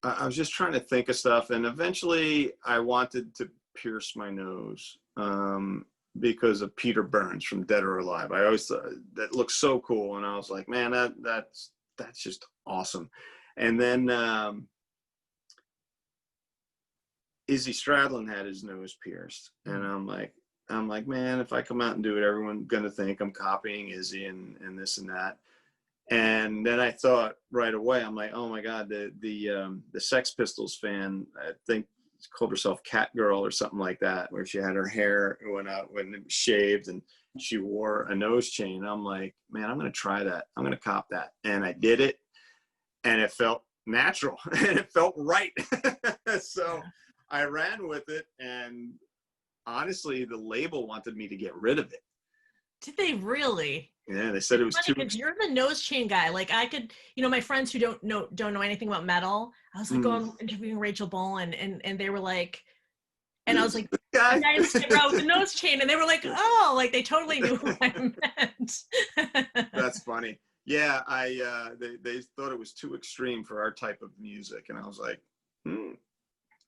I was just trying to think of stuff, and eventually I wanted to pierce my nose because of Peter Burns from Dead or Alive. I always thought that looked so cool, and I was like, man, that's just awesome. And then Izzy Stradlin had his nose pierced, and I'm like, man, if I come out and do it, everyone's gonna think I'm copying Izzy and this and that. And then I thought right away, I'm like, oh my God, the Sex Pistols fan, I think she called herself Cat Girl or something like that, where she had her hair went out when it was shaved and she wore a nose chain. I'm like, man, I'm gonna try that. I'm gonna cop that. And I did it, and it felt natural and it felt right. So I ran with it, and honestly, the label wanted me to get rid of it. Did they really? Yeah, they said it was too. Because you're the nose chain guy. Like I could, my friends who don't know anything about metal. I was like going interviewing Rachel Bolan, and they were like, and I was like, the guy in Skid Row with the nose chain, and they were like, oh, like they totally knew who I meant. That's funny. Yeah, they thought it was too extreme for our type of music, and I was like,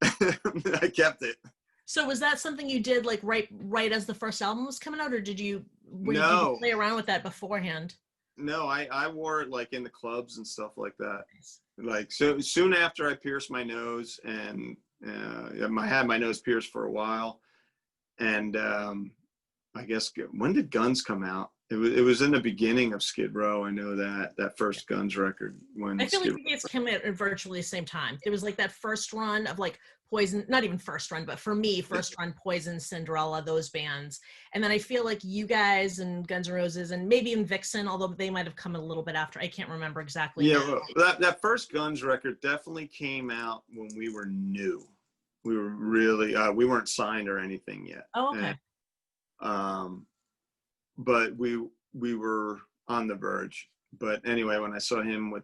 I kept it. So was that something you did like right as the first album was coming out, or did you did you play around with that beforehand? No, I wore it like in the clubs and stuff like that. Like so soon after I pierced my nose, and I had my nose pierced for a while, and I guess when did Guns come out? It was in the beginning of Skid Row. I know that first Guns record. When I feel like it's came out at virtually the same time. It was like that first run of like Poison, not even first run, but for me, first run Poison, Cinderella, those bands. And then I feel like you guys and Guns N' Roses and maybe even Vixen, although they might have come a little bit after. I can't remember exactly. Yeah, well, that first Guns record definitely came out when we were new. We were really we weren't signed or anything yet. Oh, okay. And, but we were on the verge. But anyway, when I saw him with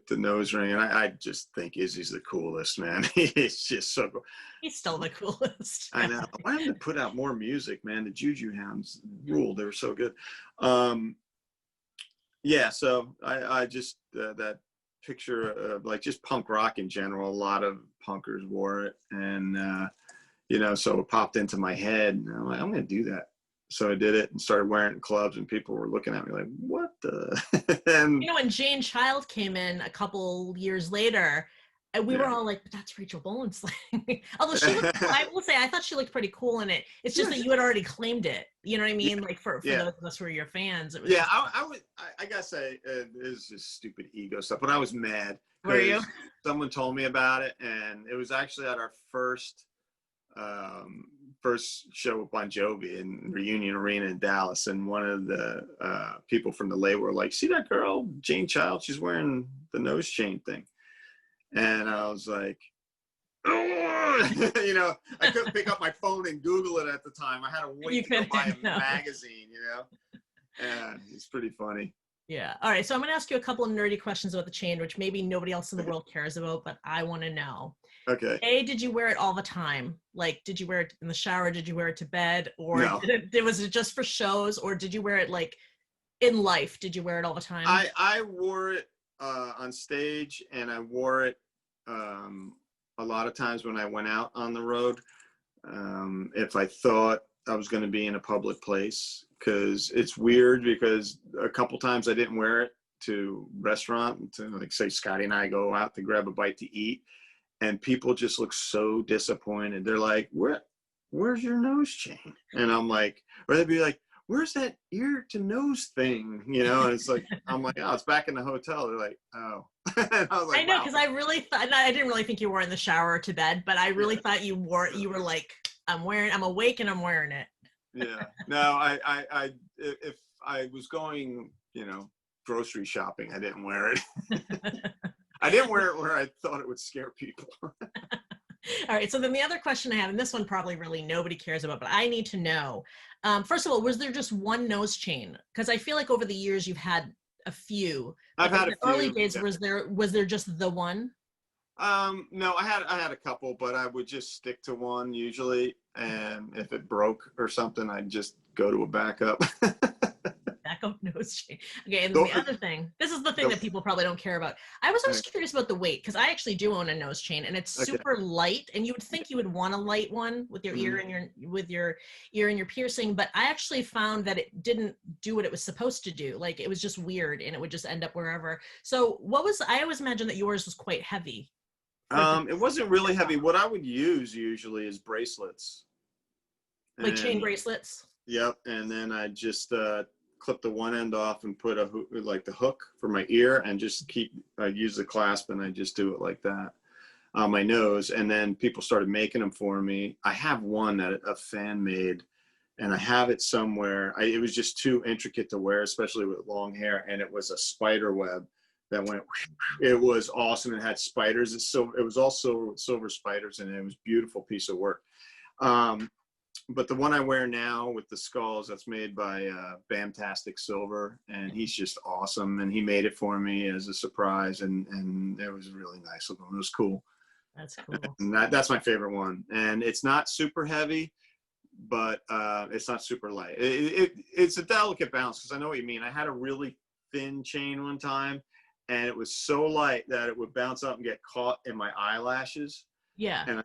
the nose ring, and I just think Izzy's the coolest, man. He's just so cool. He's still the coolest. I know. Why haven't they put out more music, man? The Juju Hounds ruled. They were so good. Yeah, so I just that picture of like just punk rock in general. A lot of punkers wore it, and so it popped into my head, and I'm like, I'm gonna do that. So I did it and started wearing it in clubs, and people were looking at me like, what the? And when Jane Child came in a couple years later, and we were all like, but that's Rachel Bolan's thing. Although she looked, I will say, I thought she looked pretty cool in it. It's just that you had already claimed it. You know what I mean? Like for those of us who are your fans. It was I gotta say, it's just stupid ego stuff, but I was mad. Were you? Someone told me about it, and it was actually at our first show with Bon Jovi in Reunion Arena in Dallas, and one of the people from the label were like, see that girl, Jane Child, she's wearing the nose chain thing. And I was like, I couldn't pick up my phone and Google it at the time. I had to wait to go buy a magazine, and it's pretty funny. Yeah. All right. So I'm going to ask you a couple of nerdy questions about the chain, which maybe nobody else in the world cares about, but I want to know. Okay. A, did you wear it all the time? Like, did you wear it in the shower? Did you wear it to bed? Or no. Was it just for shows? Or did you wear it like in life? Did you wear it all the time? I wore it on stage, and I wore it a lot of times when I went out on the road. If I thought I was going to be in a public place, because it's weird, because a couple times I didn't wear it to restaurant, to like say Scotty and I go out to grab a bite to eat, and people just look so disappointed. They're like, where's your nose chain? And I'm like, or they'd be like, where's that ear to nose thing? You know, and it's like, I'm like, oh, it's back in the hotel. They're like, oh. And I was like, I know, wow. because I really thought, I didn't really think you wore it in the shower or to bed, but I really thought you were like, I'm awake and I'm wearing it. Yeah. No, if I was going, grocery shopping, I didn't wear it. I didn't wear it where I thought it would scare people. All right. So then the other question I have, and this one probably really nobody cares about, but I need to know. First of all, was there just one nose chain? Because I feel like over the years you've had a few. I've had a few. Early days, yeah. was there just the one? No, I had a couple, but I would just stick to one usually, and if it broke or something, I'd just go to a backup. Backup nose chain. Okay, and then the other thing, this is the thing that people probably don't care about. I was always curious about the weight, because I actually do own a nose chain, and it's super light, and you would think you would want a light one with your ear and your ear and your piercing, but I actually found that it didn't do what it was supposed to do. Like, it was just weird, and it would just end up wherever. So I always imagined that yours was quite heavy. It wasn't really heavy. What I would use usually is bracelets. Like chain bracelets? Yep. And then I just clip the one end off and put the hook for my ear, and just I use the clasp, and I just do it like that on my nose. And then people started making them for me. I have one that a fan made, and I have it somewhere. It was just too intricate to wear, especially with long hair. And it was a spider web that went, it was awesome. It had spiders. It was also silver spiders, and it was a beautiful piece of work. But the one I wear now with the skulls, that's made by Bamtastic Silver, and he's just awesome. And he made it for me as a surprise, and it was really nice of him. It was cool. That's cool. And that's my favorite one. And it's not super heavy, but it's not super light. It's a delicate balance, because I know what you mean. I had a really thin chain one time, and it was so light that it would bounce up and get caught in my eyelashes. Yeah. And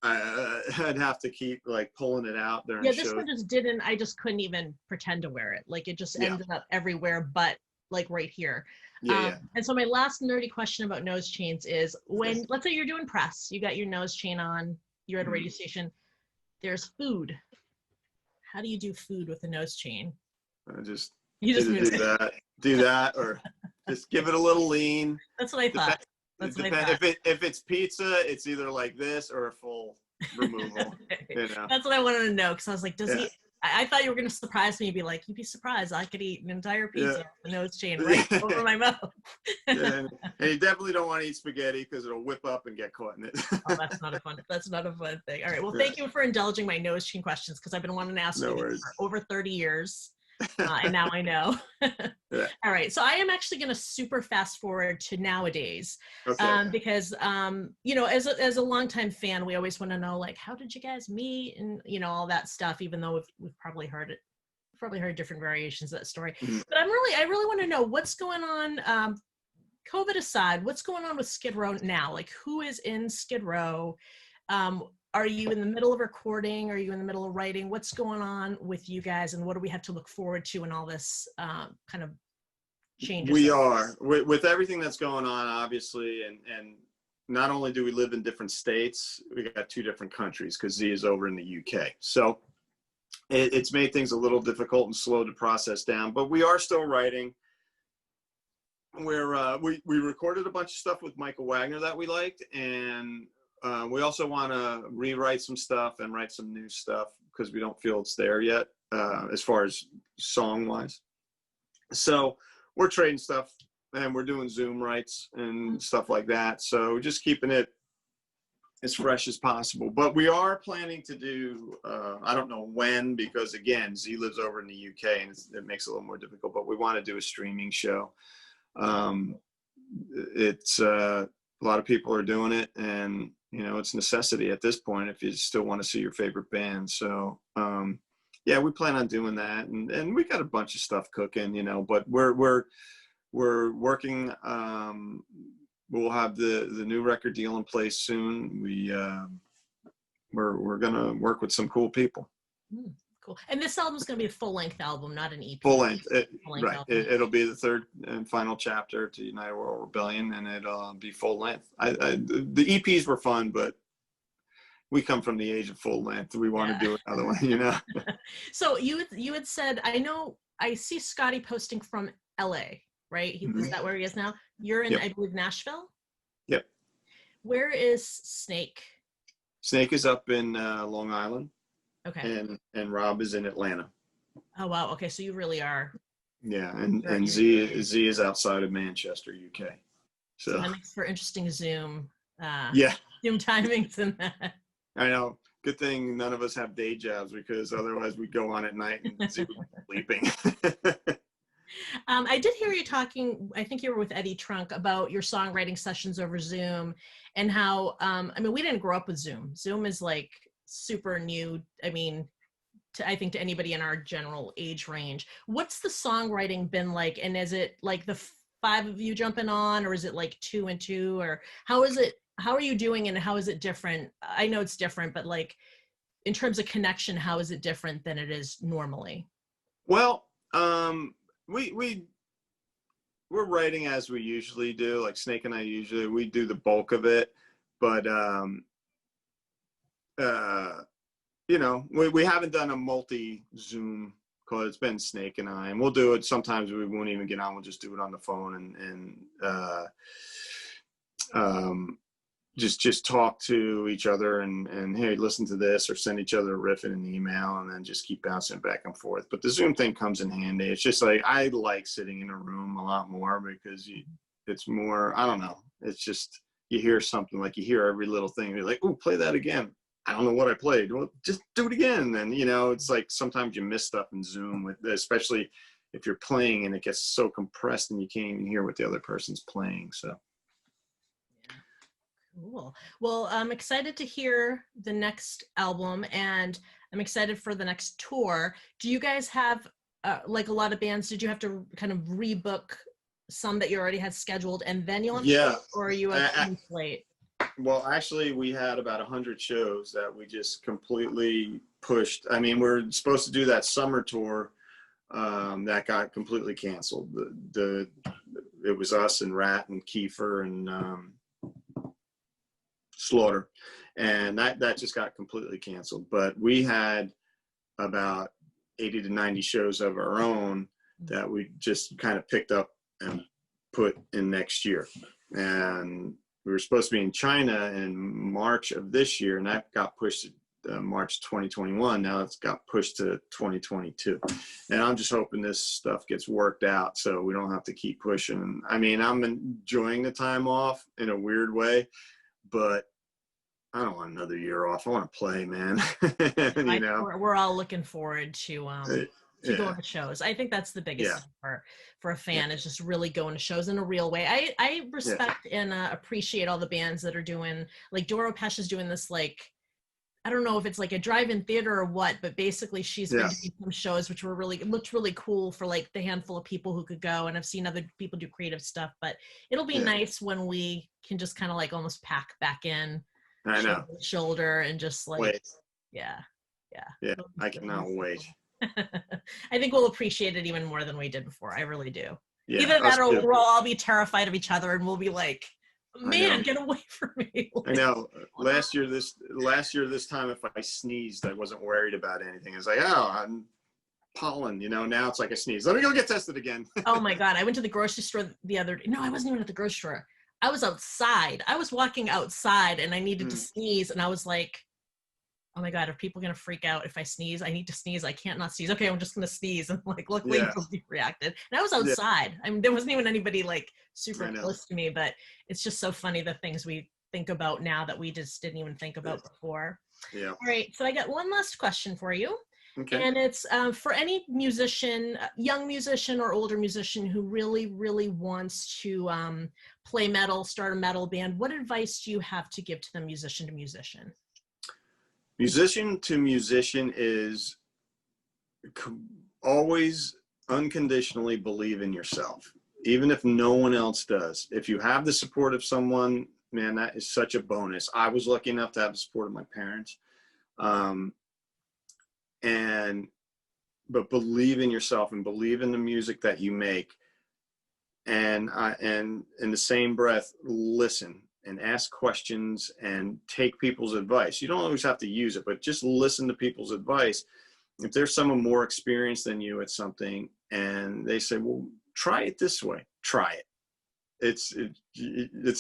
I'd have to keep like pulling it out during this shows. one just didn't. I just couldn't even pretend to wear it. Like, it just ended up everywhere, but like right here. And so my last nerdy question about nose chains is, when, let's say you're doing press, you got your nose chain on, you're at a radio station, there's food. How do you do food with a nose chain? You just do that, or just give it a little lean. That's what I thought. If it's pizza, it's either like this or a full removal. That's what I wanted to know, because I was like, does he? I thought you were going to surprise me and be like, you'd be surprised, I could eat an entire pizza with a nose chain right over my mouth. And you definitely don't want to eat spaghetti, because it'll whip up and get caught in it. Oh, that's not a fun thing. All right, well, thank you for indulging my nose chain questions, because I've been wanting to ask you for over 30 years. And now I know. All right, so I am actually going to super fast forward to nowadays, because as a longtime fan, we always want to know, like, how did you guys meet, and all that stuff. Even though we've probably heard different variations of that story, but I really want to know what's going on. COVID aside, what's going on with Skid Row now? Like, who is in Skid Row? Are you in the middle of recording? Are you in the middle of writing? What's going on with you guys, and what do we have to look forward to in all this kind of changes? We are, with everything that's going on, obviously, and not only do we live in different states, we got 2 different countries, because Z is over in the UK. So it's made things a little difficult and slow to process down, but we are still writing. We recorded a bunch of stuff with Michael Wagner that we liked, and we also want to rewrite some stuff and write some new stuff, because we don't feel it's there yet, as far as song wise. So we're trading stuff, and we're doing Zoom writes and stuff like that. So just keeping it as fresh as possible. But we are planning to do, I don't know when, because again, Z lives over in the UK, and it makes it a little more difficult, but we want to do a streaming show. It's a lot of people are doing it, and it's necessity at this point if you still want to see your favorite band. So we plan on doing that, and we got a bunch of stuff cooking, but we're working. We'll have the new record deal in place soon. We're gonna work with some cool people. Cool. And this album's going to be a full-length album, not an EP. Full length, Full-length right. album. It'll be the third and final chapter to United World Rebellion, and it'll be full length. The EPs were fun, but we come from the age of full length. We want to do another one, you know? So you had said, I know, I see Scotty posting from LA, right? Is that where he is now? You're in, I believe, Nashville? Yep. Where is Snake? Snake is up in Long Island. Okay. And Rob is in Atlanta. Oh, wow. Okay. So you really are. Yeah. And Z is outside of Manchester, UK. So that makes for interesting Zoom. Zoom timings and that. I know. Good thing none of us have day jobs, because otherwise we'd go on at night and Z would be sleeping. I did hear you talking, I think you were with Eddie Trunk, about your songwriting sessions over Zoom and how, I mean, we didn't grow up with Zoom. Zoom is like super new. I mean, I think to anybody in our general age range. What's the songwriting been like? And is it like the 5 of you jumping on, or is it like 2 and 2, or how is it? How are you doing, and how is it different? I know it's different, but like in terms of connection, how is it different than it is normally? Well, we're writing as we usually do. Like Snake and I we do the bulk of it, but you know, we haven't done a multi-Zoom call. It's been Snake and I, and we'll do it. Sometimes we won't even get on. We'll just do it on the phone and just talk to each other and hey, listen to this, or send each other a riff in an email, and then just keep bouncing back and forth. But the Zoom thing comes in handy. It's just like, I like sitting in a room a lot more, because it's more, I don't know. It's just, you hear something, like you hear every little thing. You're like, oh, play that again. I don't know what I played. Well, just do it again. And you know, it's like sometimes you miss stuff in Zoom, especially if you're playing and it gets so compressed and you can't even hear what the other person's playing. So. Cool. Well, I'm excited to hear the next album, and I'm excited for the next tour. Do you guys have, like a lot of bands, did you have to kind of rebook some that you already had scheduled and then you launched it, or are you a clean slate? Well, actually, we had about 100 shows that we just completely pushed. I mean, we're supposed to do that summer tour that got completely canceled. It was us and Rat and Kiefer and Slaughter, and that just got completely canceled. But we had about 80 to 90 shows of our own that we just kind of picked up and put in next year. And we were supposed to be in China in March of this year, and that got pushed to March 2021. Now it's got pushed to 2022. And I'm just hoping this stuff gets worked out so we don't have to keep pushing. I mean, I'm enjoying the time off in a weird way, but I don't want another year off. I want to play, man. You know, we're all looking forward to going to shows. I think that's the biggest thing for a fan, is just really going to shows in a real way. I respect and appreciate all the bands that are doing, like Doro Pesh is doing this, like, I don't know if it's like a drive-in theater or what, but basically she's been doing some shows which looked really cool for like the handful of people who could go. And I've seen other people do creative stuff, but it'll be nice when we can just kind of like almost pack back in. I know. Shoulder and just like, yeah. I cannot wait. I think we'll appreciate it even more than we did before. I really do. Yeah, either that, or we'll all be terrified of each other and we'll be like, man, get away from me. I know. Last year this time, if I sneezed, I wasn't worried about anything. I was like, oh, I'm pollen, you know. Now it's like a sneeze. Let me go get tested again. Oh my God. I went to the grocery store the other day. No, I wasn't even at the grocery store. I was outside. I was walking outside and I needed to sneeze. And I was like, oh my God, are people going to freak out if I sneeze? I need to sneeze. I can't not sneeze. Okay, I'm just going to sneeze. And like, luckily nobody reacted. And I was outside. I mean, there wasn't even anybody like super close to me, but it's just so funny the things we think about now that we just didn't even think about before. Yeah. All right. So I got one last question for you. Okay. And it's for any musician, young musician or older musician who really, really wants to play metal, start a metal band. What advice do you have to give to them, musician to musician? Musician to musician is always unconditionally believe in yourself, even if no one else does. If you have the support of someone, man, that is such a bonus. I was lucky enough to have the support of my parents. And but believe in yourself and believe in the music that you make. And in the same breath, listen and ask questions and take people's advice. You don't always have to use it, but just listen to people's advice. If there's someone more experienced than you at something and they say, well, try it this way, try it. It's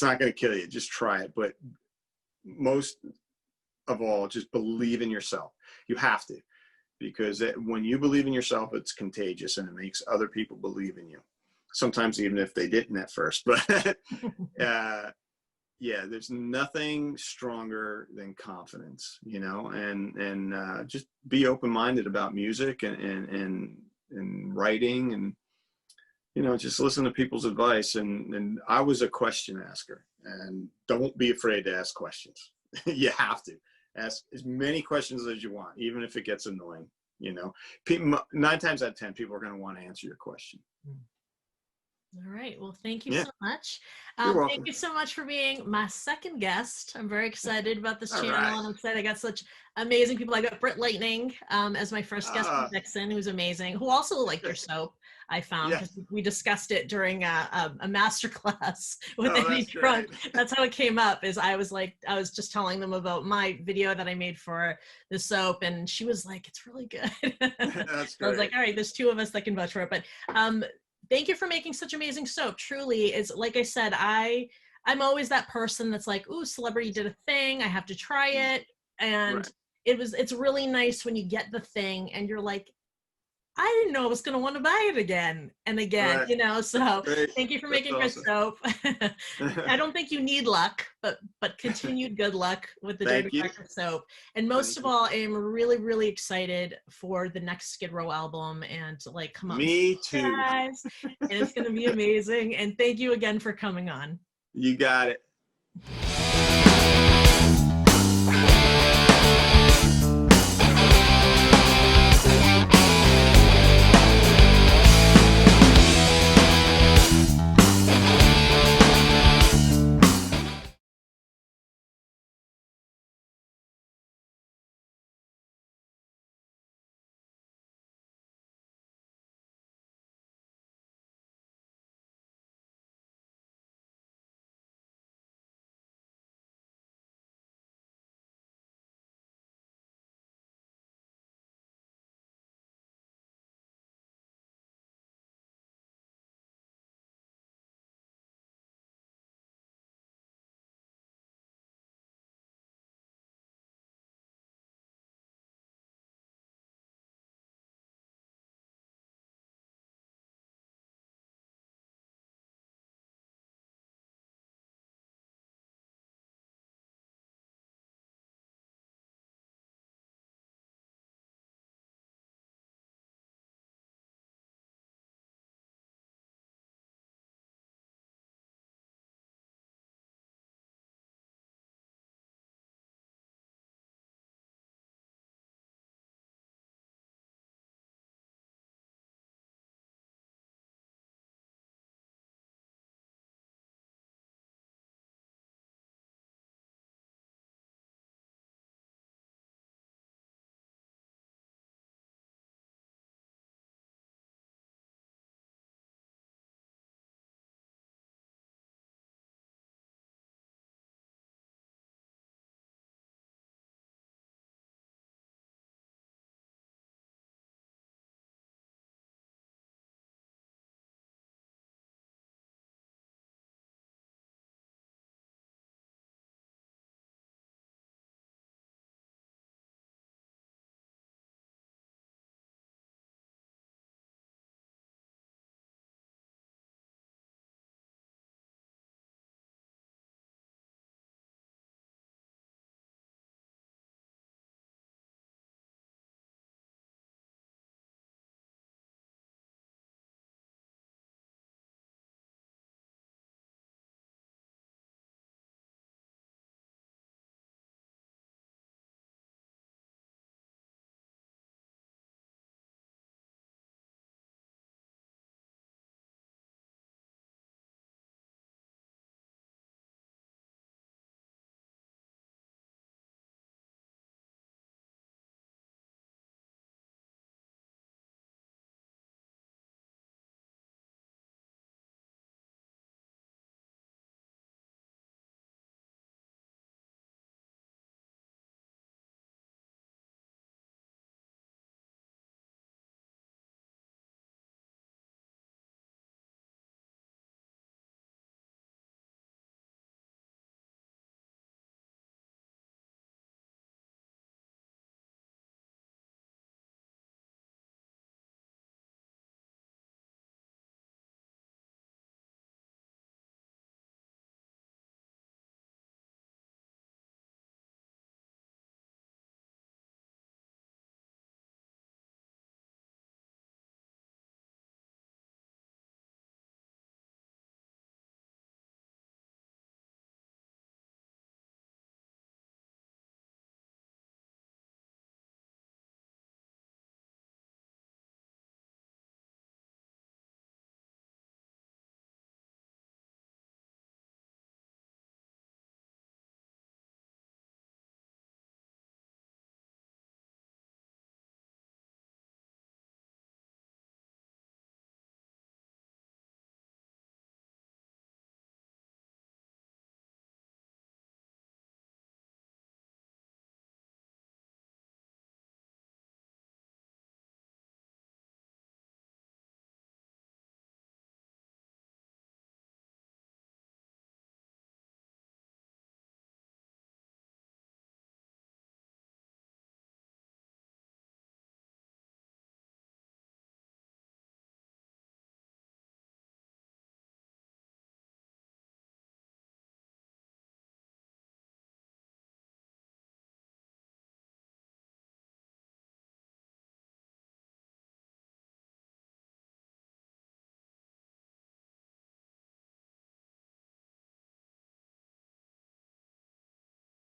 not going to kill you. Just try it. But most of all, just believe in yourself. You have to, because when you believe in yourself, it's contagious and it makes other people believe in you. Sometimes even if they didn't at first, but yeah, there's nothing stronger than confidence, you know, and just be open-minded about music and writing, and, you know, just listen to people's advice. And I was a question asker, and don't be afraid to ask questions. You have to ask as many questions as you want, even if it gets annoying, you know. 9 times out of 10, people are going to want to answer your question. All right. Well, thank you so much. You're welcome. Thank you so much for being my second guest. I'm very excited about this channel, right. and I'm excited I got such amazing people. I got Britt Lightning as my first guest from Vixen, who's amazing, who also liked your soap. I found, because we discussed it during a master class with Eddie Trunk. That's how it came up. Is I was just telling them about my video that I made for the soap, and she was like, "It's really good." That's great. I was like, "All right, there's 2 of us that can vouch for it." But thank you for making such amazing soap. Truly, it's like I said, I'm always that person that's like, ooh, celebrity did a thing, I have to try it. And it's really nice when you get the thing and you're like, I didn't know I was going to want to buy it again and again, you know. So thank you for making good soap. I don't think you need luck, but continued good luck with the Dirty Record soap. And most of all, I am really, really excited for the next Skid Row album and to like come up. Me too. Guys. And it's going to be amazing. And thank you again for coming on. You got it.